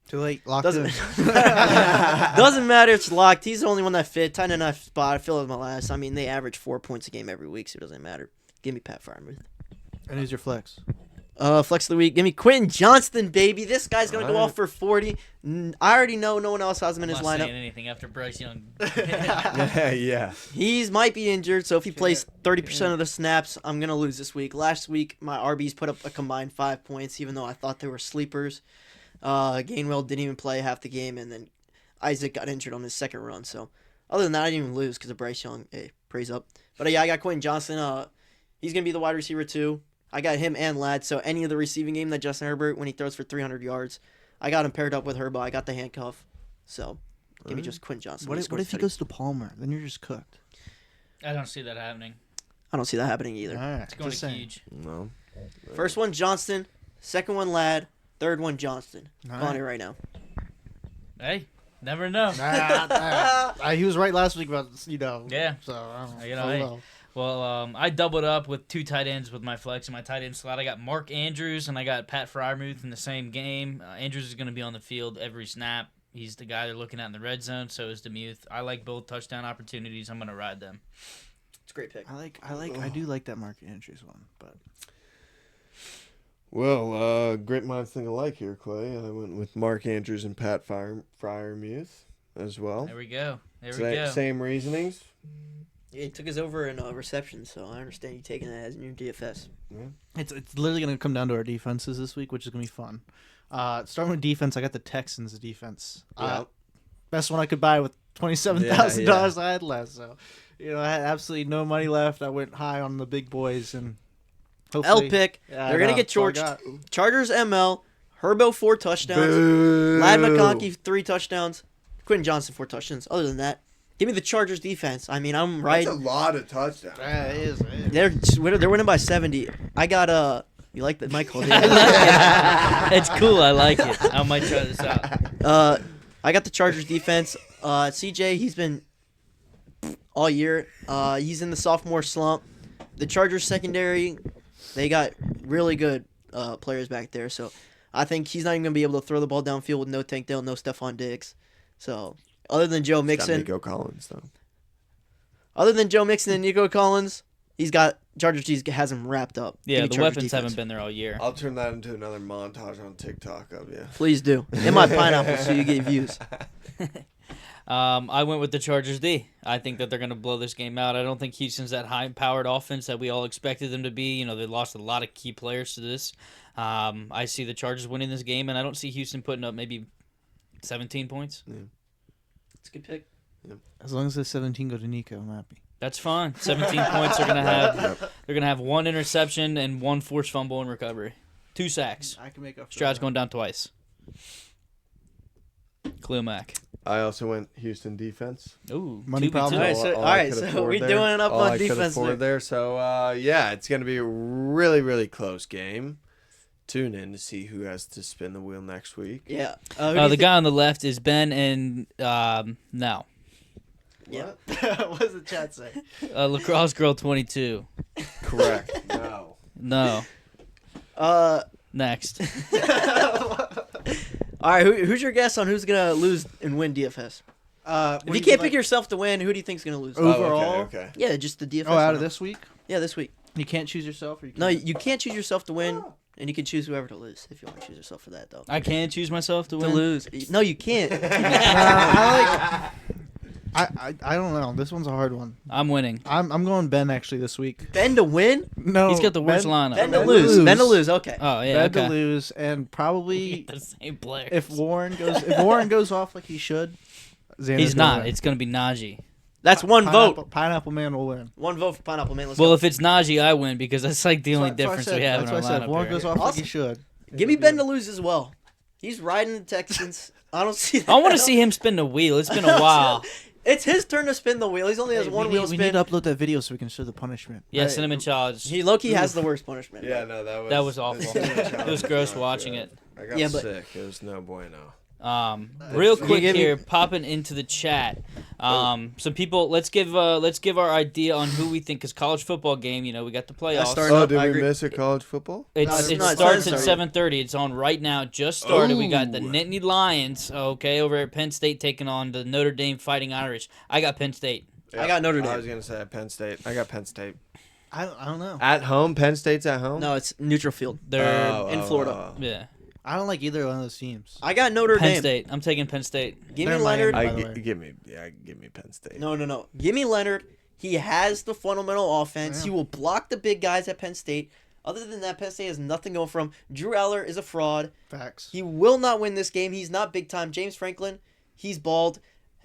too late. Locked Doesn't in. doesn't matter. It's locked. He's the only one that fit. Tight end I spot. I feel it was my last. I mean, they average 4 points a game every week, so it doesn't matter. Give me Pat Fryermuth. And who's your flex? Flex of the week. Give me Quentin Johnston, baby. This guy's gonna go Alright. off for 40. I already know no one else has him in I'm his not lineup. saying anything after Bryce Young. Yeah. He's might be injured, so if he plays 30% of the snaps, I'm gonna lose this week. Last week, my RBs put up a combined 5 points, even though I thought they were sleepers. Gainwell didn't even play half the game, and then Isaac got injured on his second run. So other than that, I didn't even lose because of Bryce Young. Hey, praise up. But yeah, I got Quentin Johnston. He's gonna be the wide receiver too. I got him and Ladd. So any of the receiving game that Justin Herbert when he throws for 300 yards, I got him paired up with Herbo. I got the handcuff. So give me just Quentin Johnston. What if he goes to Palmer? Then you're just cooked. I don't see that happening. I don't see that happening either. All right. It's going just to saying. huge. No. First one Johnston, second one Ladd, third one Johnston. All On right. it right now. Hey, never know. He was right last week about Yeah. So I don't know. You know, Oh, hey. well. Well, I doubled up with 2 tight ends with my flex and my tight end slot. I got Mark Andrews and I got Pat Fryermuth in the same game. Andrews is going to be on the field every snap. He's the guy they're looking at in the red zone. So is DeMuth. I like both touchdown opportunities. I'm going to ride them. It's a great pick. I do like that Mark Andrews one, but Well, great minds think alike here, Clay. I went with Mark Andrews and Pat Fryermuth as well. There we go. There we go. Same reasonings. Yeah, he took us over in reception, so I understand you taking that as in your DFS. it's literally gonna come down to our defenses this week, which is gonna be fun. Starting with defense, I got the Texans defense. Best one I could buy with $27,000 I had left. So, I had absolutely no money left. I went high on the big boys and hopefully L pick. Yeah, They're gonna get that's all I torched. got. Chargers ML. Herbo 4 touchdowns. Boo. Ladd McConkey 3 touchdowns. Quentin Johnson 4 touchdowns. Other than that, give me the Chargers defense. I mean, I'm right. That's a lot of touchdowns. Yeah, it is. They're winning by 70. I got you like the mic hold? It's cool. I like it. I might try this out. I got the Chargers defense. CJ, he's been all year. He's in the sophomore slump. The Chargers secondary, They got really good players back there. So I think he's not even going to be able to throw the ball downfield with no Tank Dell, no Stephon Diggs. So other than Joe Got Mixon, Nico Collins though. other than Joe Mixon and Nico Collins, he's got Chargers G's has him wrapped up. Give Yeah, me the Chargers weapons defense. haven't been there all year. I'll turn that into another montage on TikTok of you. Please do. In my pineapple, so you get views. I went with the Chargers D. I think that they're going to blow this game out. I don't think Houston's that high-powered offense that we all expected them to be. They lost a lot of key players to this. I see the Chargers winning this game, and I don't see Houston putting up maybe 17 points. It's a good pick. As long as the 17 go to Nico, I'm happy. That's fine. 17 points. They're gonna have one interception and one forced fumble and recovery, 2 sacks. I can make up. Stroud's going down twice. Khalil Mack. I also went Houston defense. Ooh, Money 2v2. problem. All right, so we're doing it up all on I could defense afford there. So yeah, it's gonna be a really, really close game. Tune in to see who has to spin the wheel next week. Yeah. The guy on the left is Ben and now Yeah. What does the chat say? Lacrosse Girl 22. Correct. No. No. Next. All right, who's your guess on who's gonna lose and win DFS? If you can't pick yourself to win, who do you think's gonna lose? Overall? Okay. Yeah, just the DFS. Oh, out of one. this week? Yeah, this week. You can't choose yourself, or you No, can't? you can't choose yourself to win, and you can choose whoever to lose if you want to choose yourself for that, though. I can't choose myself to To win. lose. No, you can't. I don't know. This one's a hard one. I'm winning. I'm going Ben actually this week. Ben to win? No, He's got the worst lineup. Ben to Ben lose. lose. Ben to lose, okay. Oh yeah. Ben to Okay. lose, and probably The same player. if Warren goes off like he should, Xander's He's gonna not. win. It's gonna be Najee. That's one vote. Pineapple Man will win. One vote for Pineapple Man. Let's Well, go. if it's Najee, I win because that's like the only difference we have in That's our why I said lineup if Warren here. goes off like Awesome. he should. Give me Ben to lose as well. He's riding the Texans. I don't see that. I want to see him spin the wheel. It's been a while. It's his turn to spin the wheel. He only has one wheel We spin. need to upload that video so we can show the punishment. Yeah, Cinnamon Challenge. He low-key has the worst punishment. Yeah, no, that was That was awful. It was gross watching it. I got Yeah, but- sick. It was no bueno. Real Can you quick give me- here, popping into the chat. Some people. Let's give our idea on who we think is college football game. We got the playoffs. started Oh, up, did I we agree. miss a college football? It No, starts it's at not. 7:30. It's on right now. Just started. We got the Ooh. Nittany Lions. Okay, over at Penn State taking on the Notre Dame Fighting Irish. I got Penn State. I got Notre I Dame. was gonna say Penn State. I got Penn State I don't know. at home. Penn State's at home. No, it's neutral field. They're in Florida. yeah. I don't like either one of those teams. I got Notre Penn Dame. State. I'm taking Penn State. Give me They're Leonard. Miami. By the way. give me Penn State. No. Give me Leonard. He has the fundamental offense. Yeah. He will block the big guys at Penn State. Other than that, Penn State has nothing going for him. Drew Aller is a fraud. Facts. He will not win this game. He's not big time. James Franklin, he's bald.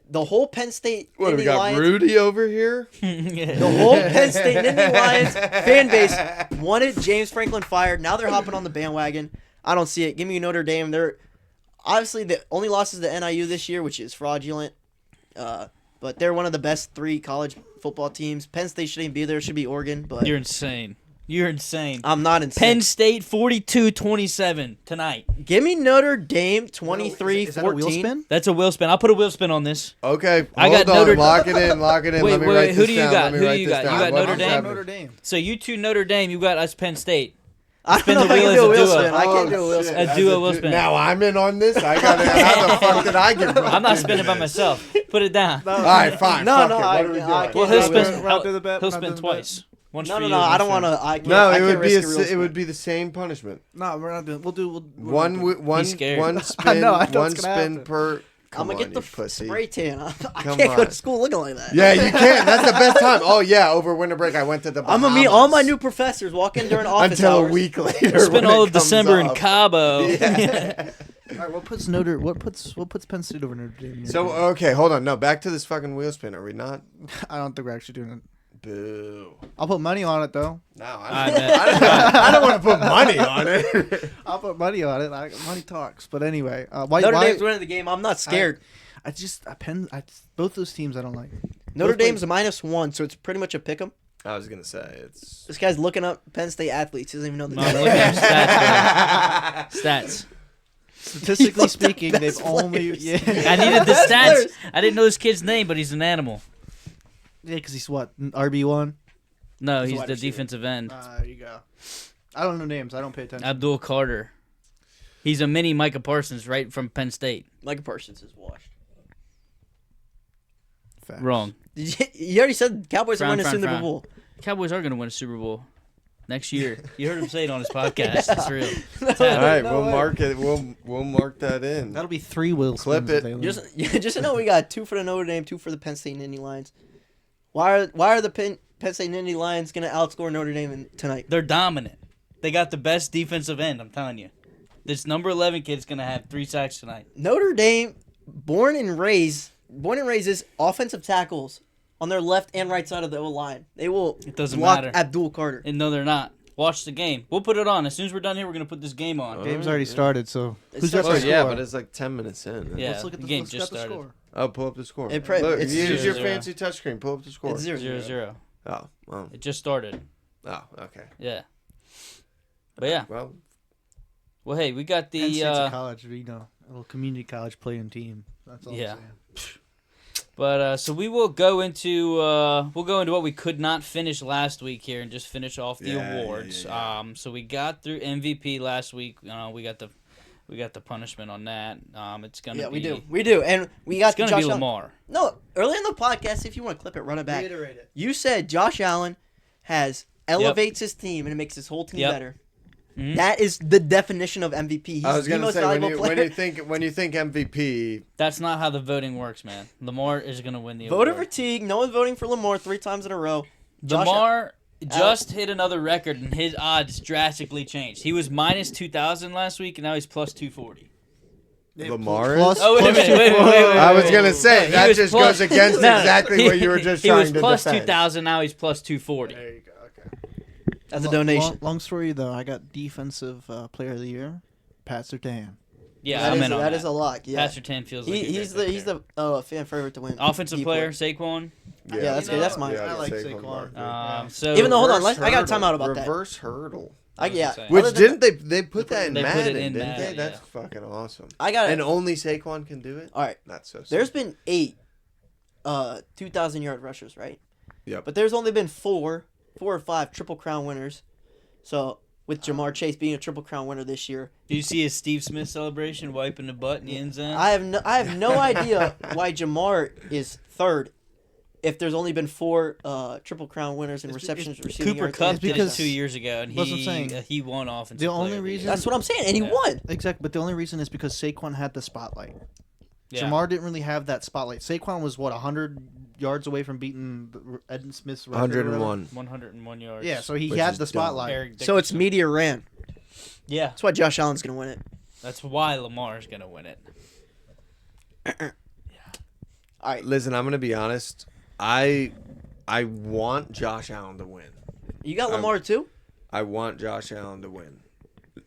The whole Penn State What, we Nittany got Lions, Rudy over here? the whole Penn State Nittany Lions fan base wanted James Franklin fired. Now they're hopping on the bandwagon. I don't see it. Give me Notre Dame. They're obviously the only losses to NIU this year, which is fraudulent. But they're one of the best 3 college football teams. Penn State shouldn't be there. It should be Oregon. But You're insane. You're insane. I'm not insane. Penn State 42-27 tonight. Give me Notre Dame Is that a wheel 23-14. spin? That's a wheel spin. I'll put a wheel spin on this. Okay, I hold got on. Notre- Lock it in. Lock it in. Wait, Let me wait, write wait, who this do you down. got? Let me Who do write you this got? down. You got What's Notre Dame? happening? Notre Dame. So you two Notre Dame, you got us Penn State. I Spin don't the know if I wheel can as do a a wheel duo. spin. I can't do a Oh, wheel shit. spin. A That's duo a will du- spin. Now I'm in on this. I got How the fuck did I get? I'm not spinning by myself. Put it down. All right, fine. No, fuck no, it. I- What are we I doing? can't Well, do he'll a spin. wheel. We're not doing the bet. He'll We're not spin doing the bet. twice. Once No, for no, you, no. I one don't for want me. to. I can't, No, I it can't would be risk a real it spin. would be the same punishment. No, we're not doing. We'll do. We're One not doing- one scared. one I spin. know, I know One it's gonna spin happen. per. Come I'm gonna on, get the you pussy. spray tan. I Come can't go on. to school looking like that. Yeah, you can. That's the best time. Oh yeah, over winter break I went to the. I'm Bahamas gonna meet all my new professors. Walk in during office until hours. a week later. Spend when all it of December in comes up. Cabo. Yeah. All right, what puts Penn State over Notre Dame? in your So opinion? okay, hold on. No, back to this fucking wheel spin. Are we not? I don't think we're actually doing it. Boo. I'll put money on it though. No, I I don't. bet. I don't want to put money on it. I'll put money on it. Money talks. But anyway, why? Notre why Dame's winning the game. I'm not scared. both those teams I don't like. Notre both Dame's a -1, so it's pretty much a pick 'em. I was gonna say it's. This guy's looking up Penn State athletes. He doesn't even know the No, I'm name. looking at stats. Statistically looked up the speaking, best they've only players. I needed the stats. I didn't know this kid's name, but he's an animal. Yeah, because he's what RB1. No, He's a he's wide the receiver. defensive end. There you go. I don't know names. I don't pay attention. Abdul Carter. He's a mini Micah Parsons right from Penn State. Micah Parsons is washed. Facts. Wrong. You already said Cowboys are Frown, winning the frown, Super frown. Bowl. Cowboys are going to win a Super Bowl next year. You heard him say it on his podcast. It's real. It's All happening. right, No we'll way. mark it. We'll mark that in. That'll be 3 Will Clip Smiths if it. they win. Just to know, we got 2 for the Notre Dame, 2 for the Penn State Nittany Lions. Why are the Penn State Nittany Lions going to outscore Notre Dame tonight? They're dominant. They got the best defensive end, I'm telling you. This number 11 kid's going to have 3 sacks tonight. Notre Dame, born and raises offensive tackles on their left and right side of the O-line. They will It doesn't block matter. Abdul Carter. And no, they're not. Watch the game. We'll put it on. As soon as we're done here, we're going to put this game on. Game's already started, so It's who's started. got Oh the yeah, score? but it's like 10 minutes in. Yeah. Let's look at the the game let's just get the started. score. Oh, pull up the score. Look, Look, use your 0-0. fancy touchscreen. Pull up the score. It's 0-0. 0-0. Oh, well. It just started. Oh, okay. Yeah. But yeah. Well, Well, hey, we got Penn the... State's a college, a little community college playing team. That's all Yeah. I'm saying. But so we will go into what we could not finish last week here and just finish off the awards. Yeah. So we got through MVP last week. We got the punishment on that. It's gonna be we do, and we got it's gonna Josh be Allen. Lamar. No, early in the podcast, if you want to clip it, run it back. Reiterate it. You said Josh Allen elevates his team and it makes his whole team Yep. better. Mhm. That is the definition of MVP. He's I was the gonna most say valuable player. when you think MVP, That's not how the voting works, man. Lamar is gonna win the Voter award. fatigue. No one's voting for Lamar 3 times in a row. Josh Lamar just hit another record, and his odds drastically changed. He was minus 2,000 last week, and now he's plus 240. Lamar Plus- is? Oh wait a minute! Wait, I was gonna wait. say He that was just plus- goes against No, exactly what you were just he trying was to plus defend. 2,000. Now he's plus 240. There you go. Okay. That's a donation. Long story though. I got defensive player of the year, Pat Surtain. Yeah, That I'm is- in on that that. is a lock. Yeah, Pastor 10 feels like he's the fan favorite to win. offensive D player play. Saquon. Yeah, that's good. That's mine. I like Saquon Saquon. Barkley. So Even though, hold on, Reverse I got a hurdle. timeout about that. Reverse hurdle. Yeah, saying. Which other than- didn't they put that in They put Madden, it in didn't Madden, they? That's yeah. fucking awesome. I got it. And only Saquon can do it? All right. That's so sick. There's been 8 2,000-yard rushers, right? Yep. But there's only been 4 or 5 Triple Crown winners. So with Jamar Chase being a Triple Crown winner this year, Did you see his Steve Smith celebration, wiping the butt in the end zone? I have no idea why Jamar is third. If there's only been 4 Triple Crown winners in receptions, receiving Cooper yards, Kupp and did it because- 2 years ago, and That's what I'm saying. he won offensive. The only player of the reason- year. That's what I'm saying, and he Yeah. won. Exactly, but the only reason is because Saquon had the spotlight. Yeah. Jamar didn't really have that spotlight. Saquon was 100 yards away from beating Ed Smith's record. or whatever? 101. 101 yards. Yeah, so he Which had is the dumb. spotlight. Eric So it's Dickerson. media ran. Yeah, That's why Josh Allen's gonna win it. that's why Lamar's gonna win it. All right, Listen, I'm going to be honest. I want Josh Allen to win. you got Lamar too. I want Josh Allen to win.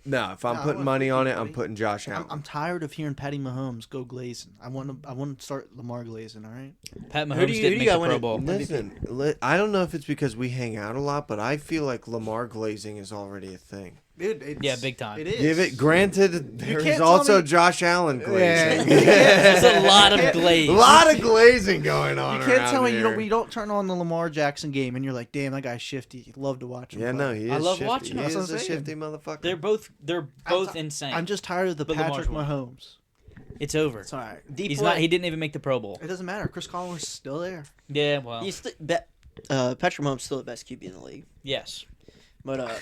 No, if I'm No, I putting want money on it, I'm everybody. putting Josh Allen. I'm tired of hearing Patty Mahomes go glazing. I want to start Lamar glazing. All right. Pat Mahomes Who do you didn't make got the Pro winning? Bowl. Listen, I don't know if it's because we hang out a lot, but I feel like Lamar glazing is already a thing. Dude, Yeah, big time. It is. Give it. Granted, there's can't tell also me- Josh Allen glazing. There's a lot of glaze. A lot of glazing going on. You can't around tell me here. you don't turn on the Lamar Jackson game and you're like, damn, that guy's shifty. You love to watch him. Yeah, play. no, he is. I love shifty. watching He him. is That's what a I'm saying. shifty motherfucker. They're both insane. I'm just tired of the But Lamar's Patrick won. Mahomes. It's over. It's all right. He's not. He didn't even make the Pro Bowl. It doesn't matter. Chris Collins is still there. Yeah, well, He's Patrick Mahomes still the best QB in the league. yes. But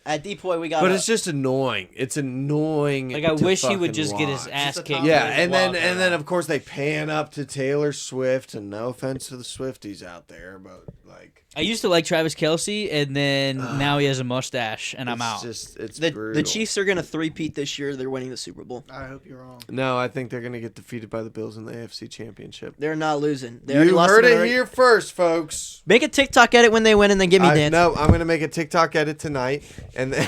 at D-Boy we got. But it's just annoying. It's annoying. Like I to wish he would fucking just get his watch. ass Just a kicked. top- Yeah, with and wild then card. of course they pan up to Taylor Swift, and no offense to the Swifties out there, but like I used to like Travis Kelce, and then now he has a mustache, and I'm out. It's the brutal. Chiefs are gonna three-peat this year. They're winning the Super Bowl. I hope you're wrong. No, I think they're gonna get defeated by the Bills in the AFC Championship. They're not losing. They already You lost heard to the it Ra- here first, folks. Make a TikTok edit when they win, and then give me dance. No, I'm gonna make a TikTok edit tonight, and There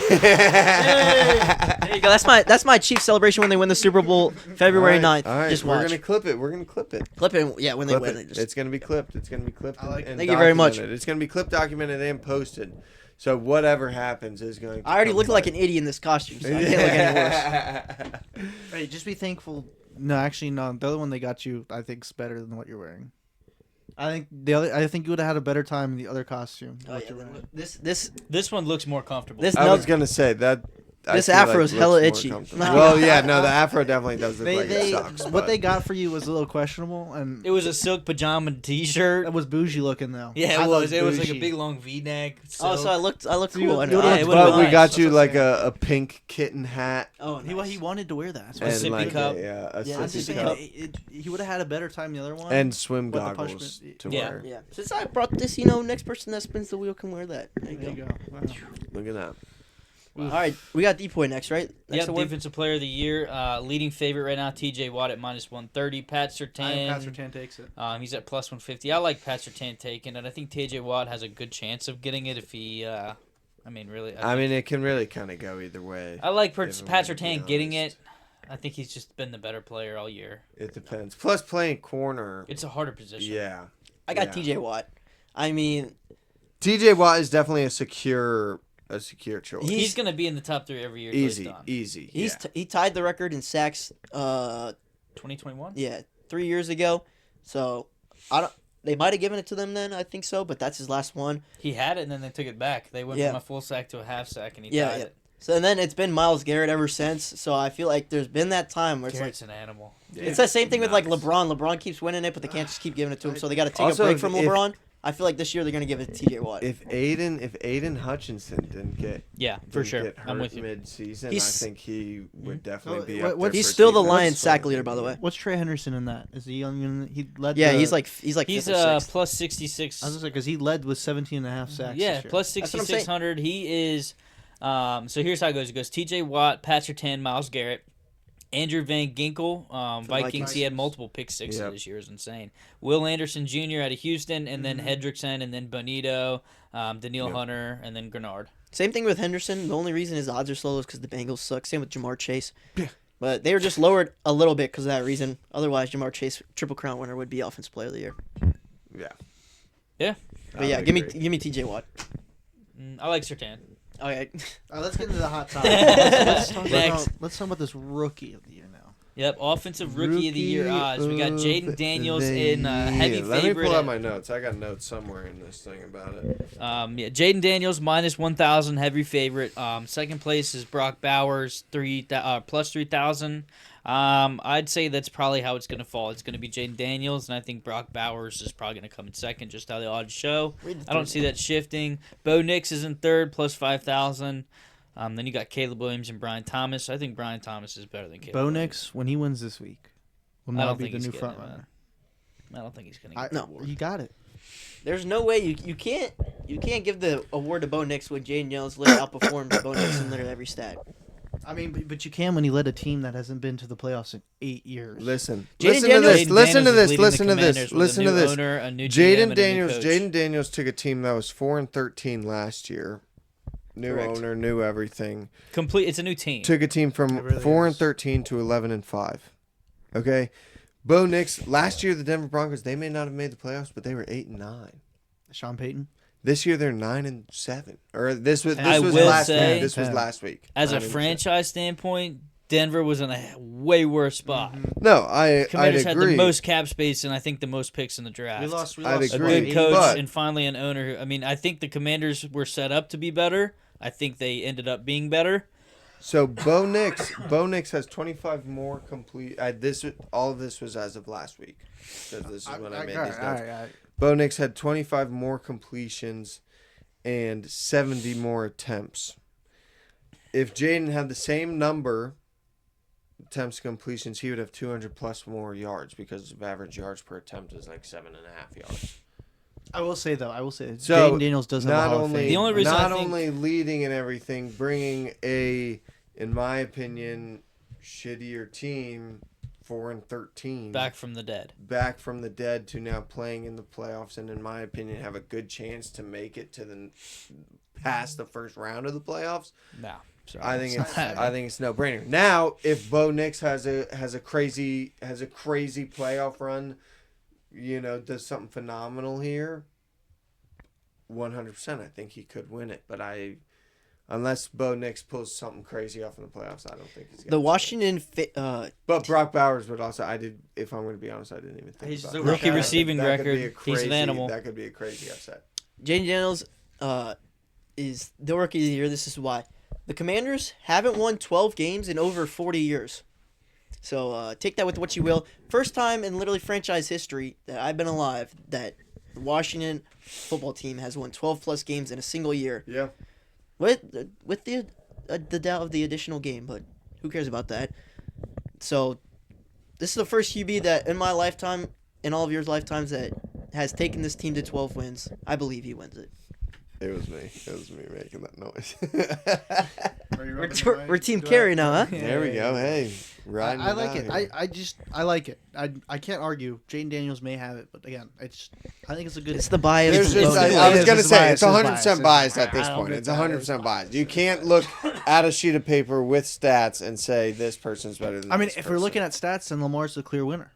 you go. That's my Chiefs celebration when they win the Super Bowl February 9th. All right, Just we're watch. gonna clip it. We're gonna clip it. Clip it. Yeah, when they Clip win. it. They just... It's gonna be clipped. It's gonna be clipped. I like and it. Thank you very much. documented. It's gonna be clipped, documented, and posted. So whatever happens is going to I already come look by. like an idiot in this costume, so I can't look any worse. Hey, just be thankful. No, actually, no. The other one they got you, I think, is better than what you're wearing. I think you would have had a better time in the other costume. Oh, yeah, This one looks more comfortable. This I was gonna say that. This I feel afro is looks hella more itchy. comfortable. No. Well, yeah, no, the afro definitely does look like they it sucks. what but- they got for you was a little questionable, and It was a silk pajama T-shirt. that was bougie looking though. Yeah, I it thought was. It was like a bougie. big long V-neck. Oh, so I looked So you- cool. you I know. would've Yeah, looked it fun. would've But been we nice. got That's you what I'm like saying. a pink kitten hat Oh, nice. He wanted to wear that. That's why A I and said- sippy like cup. a Yeah, sippy sippy cup cup. He would have had a better time the other one. and swim With the goggles punishment. to Yeah. wear. Yeah. Since I brought this, next person that spins the wheel can wear that. There you go. Wow. Look at that. All right, we got Depoy next, right? Next Yep, award? defensive player of the year. Leading favorite right now, TJ Watt at -130. Pat I Surtain. think Pat Surtain takes it. He's at +150. I like Pat Surtain taking it. I think TJ Watt has a good chance of getting it if he. I mean, it can really kind of go either way. I like if I'm Pat gonna be Surtain getting it. honest. I think he's just been the better player all year. It depends. Plus, playing corner. It's a harder position. Yeah. I got Yeah. TJ Watt. I mean, TJ Watt is definitely a secure choice. He's going to be in the top 3 every year. till he's easy, done. easy. he's yeah. he tied the record in sacks. 2021? Yeah, 3 years ago. So I don't. They might have given it to them then. I think so, but that's his last one. He had it, and then they took it back. They went Yeah. from a full sack to a half sack, and he Yeah, tied yeah. it. So and then it's been Myles Garrett ever since. So I feel like there's been that time where it's Garrett's an animal. it's the same thing with like Nice. LeBron. LeBron keeps winning it, but they can't just keep giving it to him. So they got to take Also, a break if- from if- LeBron. I feel like this year they're gonna give it to TJ Watt. If Aiden Hutchinson didn't get Yeah, for sure. get hurt I'm with you. mid-season, He's- I think he would definitely So, be what- up what- there. He's for still the defensive Lions player sack leader, of by the way. What's Trey Henderson in that? Is he on? He led. Yeah, the, he's like He's fifth or sixth. plus 66. I was just like, because he led with 17 and a half sacks. Yeah, this year. plus That's what I'm saying. 6,600. He is. So here's how it goes. It goes TJ Watt, Pat Surtain, Myles Garrett, Andrew Van Ginkel. the Vikings. He had Vikings. multiple pick sixes Yep. this year. Is insane. Will Anderson Jr. out of Houston, and then Hendrickson, and then Bonito, Daniil Yep. Hunter, and then Grenard. Same thing with Henderson. The only reason his odds are so low is because the Bengals suck. Same with Jamar Chase. Yeah. But they were just lowered a little bit because of that reason. Otherwise, Jamar Chase, Triple Crown winner, would be Offensive Player of the Year. Yeah. Yeah. But yeah, give me TJ Watt. I like Surtain. Okay. All right, let's get into the hot topic. let's talk Next. about this rookie of the year now. Yep, offensive rookie of the year odds. We got Jaden Daniels in the heavy year. Let me favorite. pull out at- my notes. I got notes somewhere in this thing about it. Jaden Daniels -1,000 heavy favorite. Second place is Brock Bowers plus 3,000. I'd say that's probably how it's gonna fall. It's gonna be Jaden Daniels, and I think Brock Bowers is probably gonna come in second, just how the odds show. I don't see that shifting. Bo Nix is in third plus 5,000. Then you got Caleb Williams and Brian Thomas. I think Brian Thomas is better than Caleb. Bo Williams. Nix, when he wins this week, will I now don't be think the he's new getting front it, man. runner. I don't think he's gonna I, get No. the award. You got it. There's no way you can't give the award to Bo Nix when Jaden Daniels literally outperformed Bo Nix in literally every stat. I mean, but you can when he led a team that hasn't been to the playoffs in 8 years. Listen. Jaden Listen to Daniels- this. Jaden Listen to Daniels is this. leading Listen the to this. Commanders with Listen a to new this. owner, a new GM, and a new coach. Jaden Daniels took a team that was 4-13 last year. New Correct. owner, new everything. Complete. It's a new team. Took a team It from really 4-13 to 11-5. Okay, Bo Nix last year the Denver Broncos they may not have made the playoffs, but they were 8-9. Sean Payton. This year they're 9-7. Or this was I was will last say- week. This was 10. last week. As a 9-7. franchise standpoint, Denver was in a way worse spot. No, I'd Commanders had agree. the most cap space and I think the most picks in the draft. We lost. I'd a agree, good coach but- and finally an owner. I mean, I think the Commanders were set up to be better. I think they ended up being better. So Bo Nix has 25 more complete. All of this was as of last week. So this is when I made these notes. Bo Nix had 25 more completions and 70 more attempts. If Jaden had the same number attempts completions, he would have 200 plus more yards because of average yards per attempt is like 7.5 yards. I will say though, So, Jaden Daniels does have a Not Hall of only Fame. The only reason not I think- only leading and everything, bringing a, in my opinion, shittier team 4-13 Back from the dead. back from the dead to now playing in the playoffs, and in my opinion, have a good chance to make it to the past the first round of the playoffs. No, sorry. I think not it's happening. no brainer. Now, if Bo Nix has a crazy playoff run, does something phenomenal here, 100%, I think he could win it. But I Unless Bo Nix pulls something crazy off in the playoffs, I don't think he's got The a chance. Washington, But Brock Bowers would also. If I'm going to be honest, I didn't even think He's about the that. rookie receiving That could be record. a He's an animal. That could be a crazy upset. Jaden Daniels is the rookie of the year. This is why. The Commanders haven't won 12 games in over 40 years. So take that with what you will. First time in literally franchise history that I've been alive that the Washington football team has won 12-plus games in a single year. Yeah. With the doubt of the additional game, but who cares about that? So this is the first QB that in my lifetime, in all of yours lifetimes, that has taken this team to 12 wins. I believe he wins it. It was me. It was me making that noise. We're Team Carey now, huh? There we go. Hey, riding I like out it. here. I like it. I can't argue. Jaden Daniels may have it, but again, I think it's a good. It's the bias. There's of just, voting. I was It's going to his say, bias, it's his 100% bias. biased at this I don't point. think It's that 100% biased. You can't look at a sheet of paper with stats and say this person's better than I mean, this if person. we're looking at stats, then Lamar's the clear winner.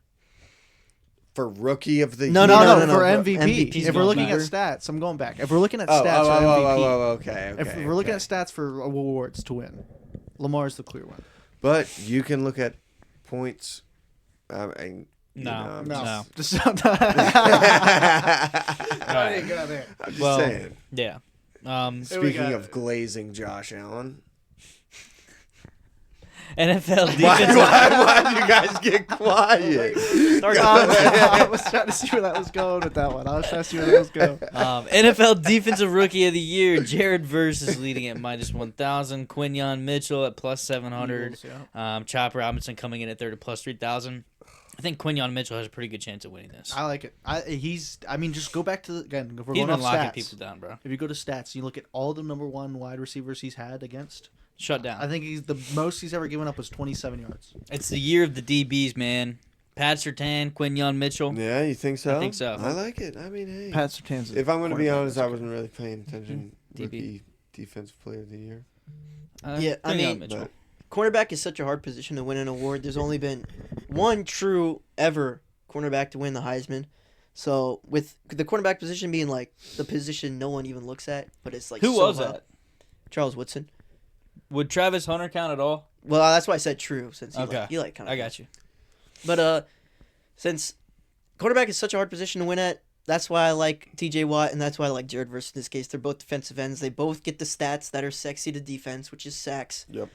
For rookie of the No, year. no, for bro. MVP. MVP's If we're going looking back. at stats, I'm going back. If we're looking at Oh, stats for MVP, okay. if we're looking at stats for awards to win, Lamar's the clear winner. But you can look at points. I mean, you know, I'm No. Just, Right. I'm just Well, saying. Yeah. Speaking of glazing Josh Allen. NFL Why defensive why'd you guys get quiet? I was trying to see where that was going with that one. I was trying to see where that was going. NFL Defensive Rookie of the Year, Jared Verse is leading at -1,000. Quinyon Mitchell at +700. Eagles, yeah. Chop Robinson coming in at third at +3,000. I think Quinyon Mitchell has a pretty good chance of winning this. I like it. I mean, just go back to again. If we're He's going been off locking stats, people down, bro. if you go to stats, you look at all the number one wide receivers he's had against. Shut down. I think he's the most he's ever given up was 27 yards. It's the year of the DBs, man. Pat Surtain, Quinyon Mitchell. Yeah, you think so? I think so. I like it. I mean, hey. Pat Surtain's. If I'm going to be honest, I wasn't really paying attention. DB. Rookie Defensive Player of the Year. Yeah, I Quinyon mean- Mitchell. But Cornerback is such a hard position to win an award. There's only been one true ever cornerback to win the Heisman. So with the cornerback position being like the position no one even looks at, but it's like Who so was hard. that? Charles Woodson. Would Travis Hunter count at all? Well, that's why I said true since he Okay. like kind of. I got you. But since quarterback is such a hard position to win at, that's why I like T.J. Watt and that's why I like Jared Verse in this case. They're both defensive ends. They both get the stats that are sexy to defense, which is sacks. Yep.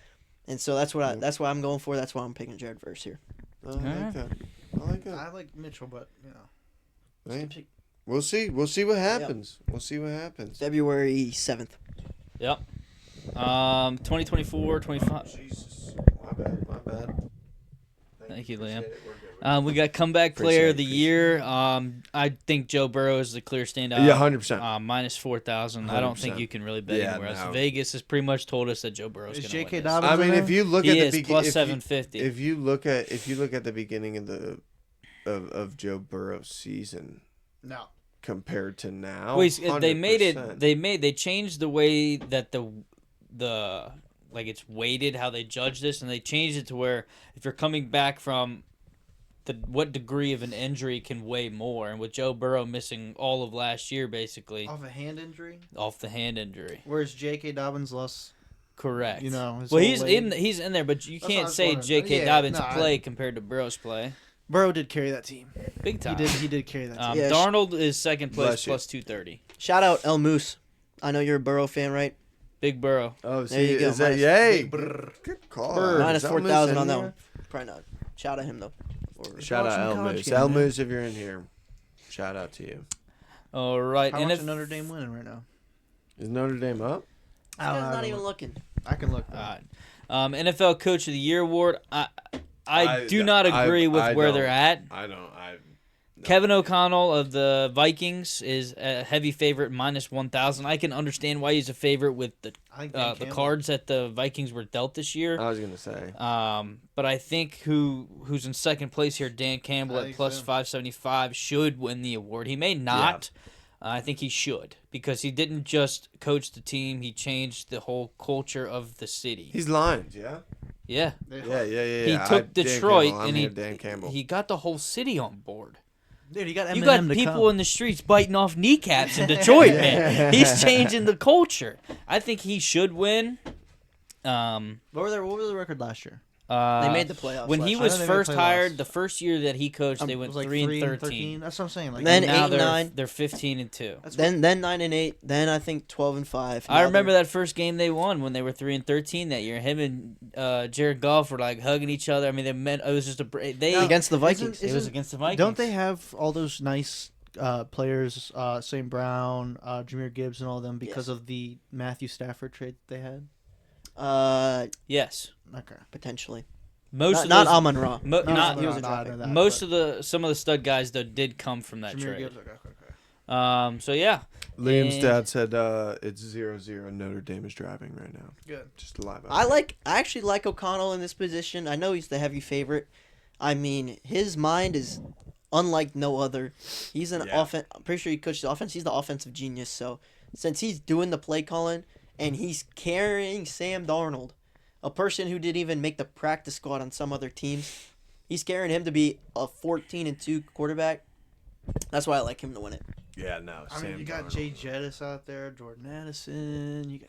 And so that's what that's why I'm going for. That's why I'm picking Jared Verse here. I like that. I like that. I like Mitchell, but you know. Hey, we'll see. We'll see what happens. We'll see what happens. February 7th. Yep. 2024, 25. Jesus. My bad. My bad. Thank you, Liam. Appreciate it. We're good. We got comeback Appreciate player it, of the appreciate year. I think Joe Burrow is the clear standout. Yeah, 100%. -4,000. I don't think 100%. you can really bet Yeah, anywhere else. no. Vegas has pretty much told us that Joe Burrow's Is going to J.K. win this. Dobbins I mean, in if there? you look He at is the plus 750. if you look at the beginning of the of Joe Burrow's season No. compared to now, Wait, they made 100%. it. They changed the way that the like it's weighted how they judge this, and they changed it to where if you're coming back from what degree of an injury can weigh more, and with Joe Burrow missing all of last year basically Off a hand injury, off the hand injury. whereas J.K. Dobbins less. Correct. You know, his well, whole he's leg. he's in there, but you That's what I can't was say wondering. J.K. Yeah, Dobbins' no, I- play compared to Burrow's play. Burrow did carry that team. Big time. He did carry that team. Yeah, Darnold is second place Bless you. plus 230. Shout out El Moose. I know you're a Burrow fan, right? Big Burrow. Oh, There you go. is that Minus- yay? Good call. Minus Is 4,000 Elmoose on in that here? one. Probably not. Shout out him though. Or- Shout Watching out college Elmoose. game, man. Elmoose, if you're in here, shout out to you. All right. How and much if is Notre Dame winning right now? Is Notre Dame up? This guy's not even looking. I can look. NFL Coach of the Year award, I do not agree with where they're at. I don't. Kevin O'Connell of the Vikings is a heavy favorite, -1,000. I can understand why he's a favorite with the I think Dan the Campbell. cards that the Vikings were dealt this year. I was gonna say. But I think who's in second place here, Dan Campbell I at think plus so. 575, should win the award. He may not. I think he should, because he didn't just coach the team; he changed the whole culture of the city. He's Lions, yeah. Yeah, Yeah. he took Dan Detroit Campbell. I'm and here, Dan Campbell. he got the whole city on board. Dude, you got You got Eminem to people come. in the streets biting off kneecaps in Detroit, man. He's changing the culture. I think he should win. What was the record last year? They made the playoffs. When he last I was know they made first playoffs. hired, the first year that he coached, they It went was like 3 and 13. That's what I'm saying. Like, Then And now 8 and 9. they're 15 and 2. that's then 9 and 8. Then I think 12 and 5. I remember that first game they won when they were 3 and 13 that year. Him and Jared Goff were like hugging each other. I mean, it was just they against the Vikings. it was against the Vikings. Don't they have all those nice players, St. Brown, Jameer Gibbs, and all of them because of the Matthew Stafford trade that they had? Yes, Okay. Potentially. most Not of those, Amon Ra. mo- No, not no, was a no, draft I know pick. that, most but of some of the stud guys though did come from that Jameer trade. Gibbs, okay. So yeah, Liam's And- dad said it's 0-0. Notre Dame is driving right now. Good. Just a live. I actually like O'Connell in this position. I know he's the heavy favorite. I mean, his mind is unlike no other. He's an Yeah. I'm pretty sure he coaches the offense. He's the offensive genius. So since he's doing the play calling and he's carrying Sam Darnold, a person who didn't even make the practice squad on some other teams, he's carrying him to be a 14-2 quarterback. That's why I like him to win it. Yeah, no. I mean, you got Jay Jettis out there, Jordan Addison. You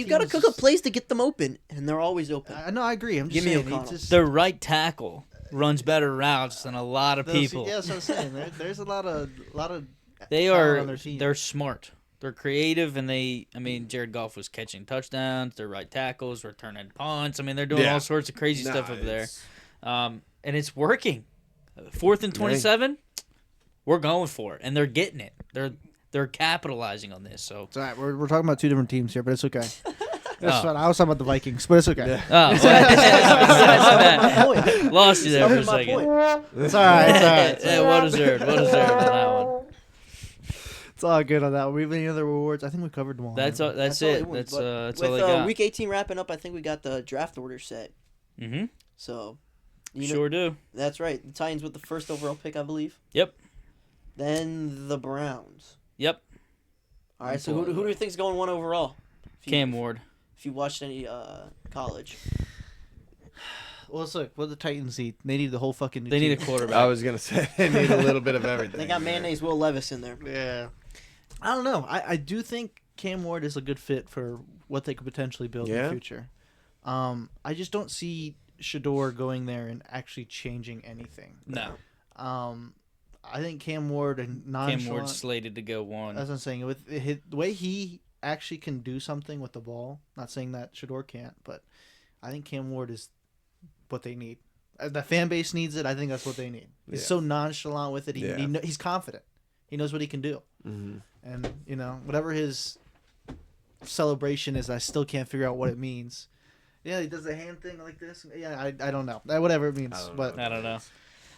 got to cook up plays to get them open, and they're always open. I know, I agree. I'm just Give me saying, he O'Connell. just- the right tackle runs better routes than a lot of those- people. Yeah, that's what I'm saying. There's a lot of They talent are on their team. they're smart. They're creative, and Jared Goff was catching touchdowns. They're right tackles, returning punts. I mean, they're doing all sorts of crazy stuff over there. And it's working. 4th and 27, we're going for it, and they're getting it. They're capitalizing on this. So It's all right. We're talking about two different teams here, but it's okay. It's Oh. fine. I was talking about the Vikings, but it's okay. oh, my bad. Lost you there for a second. It's all right. It's all right. Yeah, well deserved. Well deserved on that one. It's all good on that. We have any other rewards? I think we covered them all. That's all. That's all it. they want, That's but that's with all they got. Week 18 wrapping up, I think we got the draft order set. Mm-hmm. So, you know, Sure do. that's right. The Titans with the first overall pick, I believe. Yep. Then the Browns. Yep. All right. So who do you think's going 1 overall? Cam Ward. If you watched any college, Well, let's look. What do the Titans need? They need the whole fucking. New They need a team. quarterback. I was gonna say they need a little bit of everything. they got mayonnaise Will Levis in there. Yeah. I don't know. I do think Cam Ward is a good fit for what they could potentially build in Yeah? the future. I just don't see Shador going there and actually changing anything. No. I think Cam Ward and nonchalant. Cam Ward's slated to go 1. That's what I'm saying. With the way he actually can do something with the ball, not saying that Shador can't, but I think Cam Ward is what they need. The fan base needs it. I think that's what they need. He's Yeah. so nonchalant with it. Yeah. He's confident. He knows what he can do. Mm-hmm. And, whatever his celebration is, I still can't figure out what it means. Yeah, he does the hand thing like this. Yeah, I don't know. Whatever it means. But I don't know.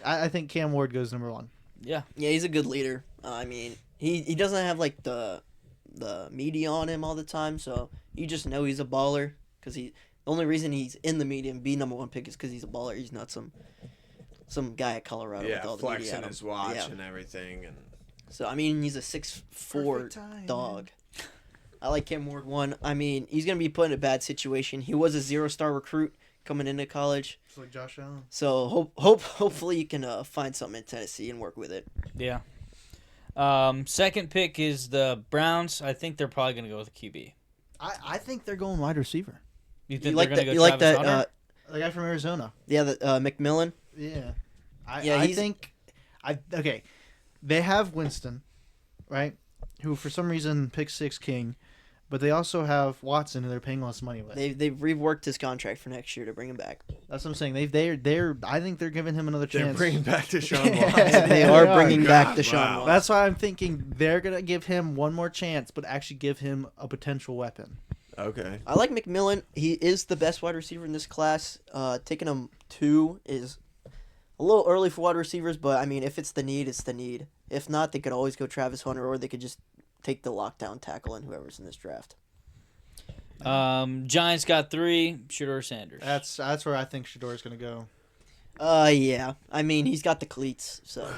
I think Cam Ward goes number 1. Yeah. Yeah, he's a good leader. I mean, he doesn't have like the media on him all the time, so you just know he's a baller because the only reason he's in the media and be number 1 pick is because he's a baller. He's not some guy at Colorado with all the media flexing on him. his watch Yeah. and everything, and So I mean, he's a 6'4" dog. I like Cam Ward 1. I mean, he's gonna be put in a bad situation. He was a 0-star recruit coming into college, It's like Josh Allen. so hopefully you can find something in Tennessee and work with it. Yeah. Second pick is the Browns. I think they're probably going to go with a QB. I think they're going wide receiver. You You think like they're that? going to You go like Travis that? Hunter? The guy from Arizona. Yeah, the McMillan. Yeah. Yeah, I he's- think okay. They have Winston, right? Who for some reason pick 6 king, but they also have Watson who they're paying less money with. They've reworked his contract for next year to bring him back. That's what I'm saying. They're I think they're giving him another they're chance. bringing back Deshaun Yeah. Watson. They are bringing back Deshaun wow. Watson. That's why I'm thinking they're gonna give him one more chance, but actually give him a potential weapon. Okay. I like McMillan. He is the best wide receiver in this class. Taking him 2 is a little early for wide receivers, but I mean, if it's the need, it's the need. If not, they could always go Travis Hunter, or they could just take the lockdown tackle and whoever's in this draft. Giants got 3. Shador Sanders. That's where I think Shador's gonna go. Yeah. I mean, he's got the cleats, so.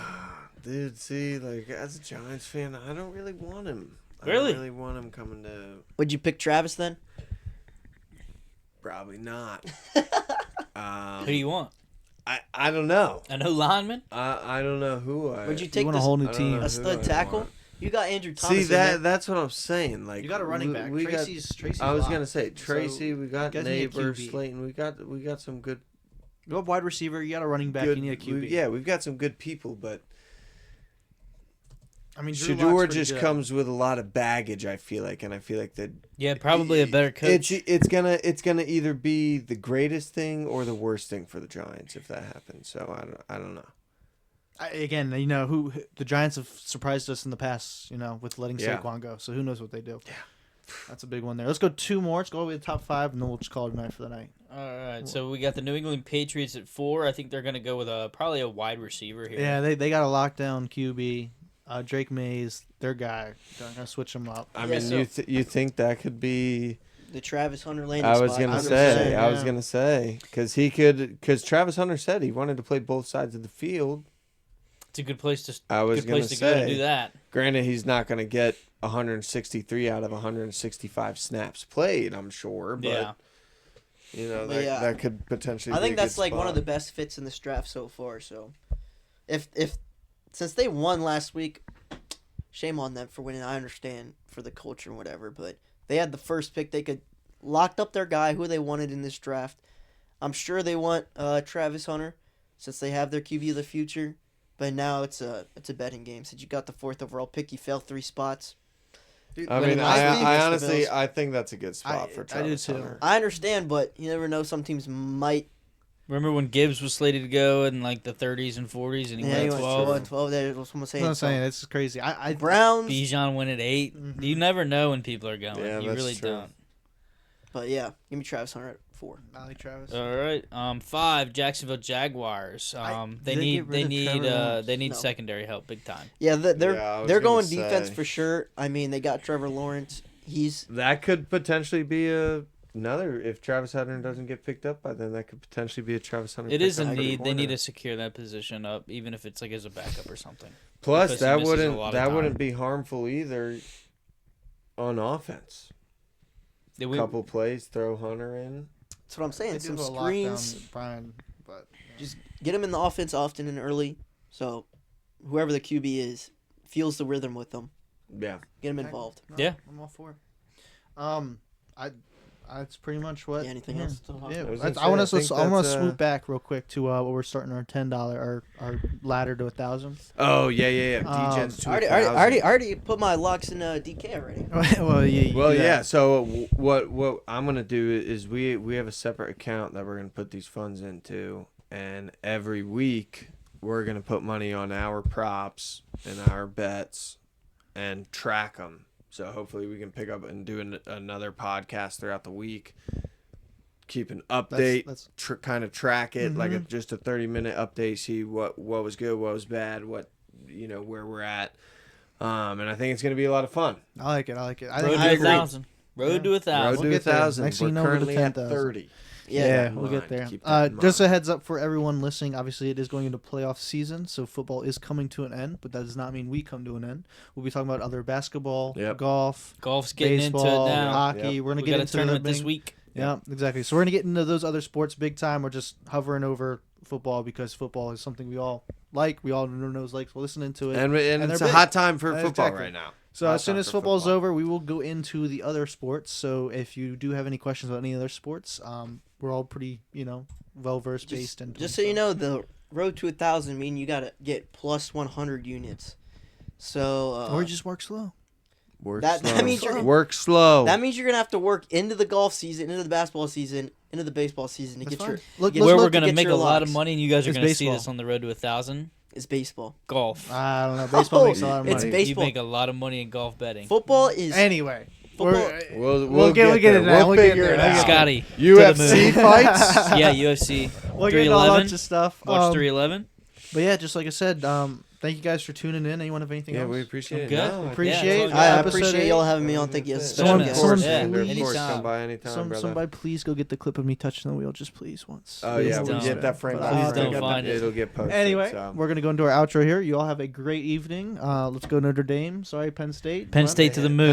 Dude, see, like, as a Giants fan, I don't really want him. Really? I don't really want him coming to... Would you pick Travis then? Probably not. Who do you want? I don't know. A no lineman? I don't know who I. Would you You take want a whole new I don't team. know a who stud I tackle? want. You got Andrew Thomas. See in there. that's what I'm saying. Like You got a running back. We got, Tracy's I was gonna locked. say Tracy. So, we got guys need a Neighbor, QB. Slayton. We got some good. You have wide receiver. You got a running back. good You need a QB. yeah, we've got some good people, but I mean, Drew Shador Lock's pretty just good. comes with a lot of baggage. I feel like, and I feel like that Yeah, probably a better coach. It's gonna either be the greatest thing or the worst thing for the Giants if that happens. So I don't know. Again, you know who the Giants have surprised us in the past. You know, with letting Yeah. Saquon go. So who knows what they do? Yeah. That's a big one there. Let's go 2 more. Let's go over the top 5, and then we'll just call it a night for the night. All right, so we got the New England Patriots at 4. I think they're going to go with probably a wide receiver here. Yeah, they got a lockdown QB. Drake Mays, their guy. They're gonna switch him up. I Yeah, mean, so- you think that could be? The Travis Hunter landing I was spot. gonna 100%, say. I was yeah. gonna say because Travis Hunter said he wanted to play both sides of the field. It's a good place to I was good place gonna to go to say. do that. Granted, he's not going to get 163 out of 165 snaps played, I'm sure, but Yeah. you know But yeah. that could potentially. I be think a that's good like one of spot. the best fits in this draft so far. So, if since they won last week, shame on them for winning. I understand for the culture and whatever, but they had the first pick. They could locked up their guy who they wanted in this draft. I'm sure they want Travis Hunter since they have their QB of the future. But now it's a betting game. Since you got the 4th overall pick, you fell 3 spots. I winning mean, last week I against the honestly, Bills. I think that's a good spot for I do Travis too. Hunter. I understand, but you never know. Some teams might. Remember when Gibbs was slated to go in like the 30s and 40s and he Yeah, went you at went 12? 12. That's what I'm That's saying. what I'm So, saying. It's crazy. I Browns. Bijan went at 8. Mhm. You never know when people are going. Yeah, you that's really true. don't. But yeah, give me Travis Hunter at 4. I like Travis. All right. 5 Jacksonville Jaguars. They did they need get rid of Trevor Lawrence? they need No. secondary help big time. Yeah, Yeah, I they're was they're gonna going defense say. for sure. I mean, they got Trevor Lawrence. He's That could potentially be another. If Travis Hunter doesn't get picked up by then, that could potentially be a Travis Hunter. It is a pickup for the need. They need corner. to secure that position up, even if it's like as a backup or something. Plus, because he that misses a lot of time. wouldn't be harmful either. On offense, Did we- couple plays, throw Hunter in. that's what I'm saying. They do Some have a screens, lockdown, Brian, but just get him in the offense often and early. So whoever the QB is feels the rhythm with them. Yeah. Get him involved. No, Yeah. I'm all for it. That's pretty much what. Yeah, anything else to talk Yeah, I was that's- gonna I want say, I to. think I want to that's, swoop back real quick to what we're starting our $10 our ladder to 1,000. Oh yeah. Um, Degens to I 1,000. already put my locks in DK already. Well, yeah. Well, do yeah. that. So what I'm gonna do is we have a separate account that we're gonna put these funds into, and every week we're gonna put money on our props and our bets, and track them. So hopefully we can pick up and do another podcast throughout the week. Keep an update, That's kind of track it like Mhm. just a 30-minute update. See what was good, what was bad, what where we're at. And I think it's gonna be a lot of fun. I like it. I like it. I Road think to I agree. 1,000. Road to Road 1,000. We'll to get there. 1,000. Next thing We're you know, we'll go to currently at 10,000. 30. Yeah, Keep that we'll in get mind. there. Keep that in Just a mind. heads up for everyone listening. Obviously, it is going into playoff season, so football is coming to an end. But that does not mean we come to an end. We'll be talking about other basketball, Yep. golf, Golf's getting baseball, into it now. hockey. Yep. We're gonna We get got a into tournament the this big- week. Yeah, exactly. So we're gonna get into those other sports big time. We're just hovering over football because football is something we all like. We all knows likes listening to it. And And it's they're a big. hot time for Yeah, football exactly. right now. So Hot as soon time as for football's football. over, we will go into the other sports. So if you do have any questions about any other sports, we're all pretty, well versed based in. Just so you know, the road to 1,000 mean you gotta get plus 100 units. So or just work slow. Work That- slow. that means you're- Work slow. that means you're gonna have to work into the golf season, into the basketball season, into the baseball season to That's get your. fine. Look, get- Where let's we're look- gonna get make a your lot of locks. money, and you guys are It's gonna see baseball. this on the road to 1,000. It's baseball. Golf. I don't know. Baseball makes a lot of It's money. baseball. You make a lot of money in golf betting. Football is Anyway, Football- we're- We'll get there. it now. We'll We'll get figure there. it We'll out. get Scotty. UFC moon. fights. Yeah, UFC. we're getting a 311. bunch of stuff. Watch 311. But yeah, just like I said, thank you guys for tuning in. Anyone have anything Yeah, else? we appreciate it. Good. No, I Appreciate Yeah, it. it's all I good. Episode appreciate 8. y'all having me on. Thank you. That's it. Someone- Of someone- course, yeah. Of course, Anytime. come by anytime, brother. Somebody please go get the clip of me touching the wheel, just please once. Oh Please yeah, don't. we get that frame. But by Please frame. don't find it. It'll get posted. Anyway, so. we're gonna go into our outro here. You all have a great evening. Let's go Notre Dame. Sorry, Penn State. Penn But- State to the moon.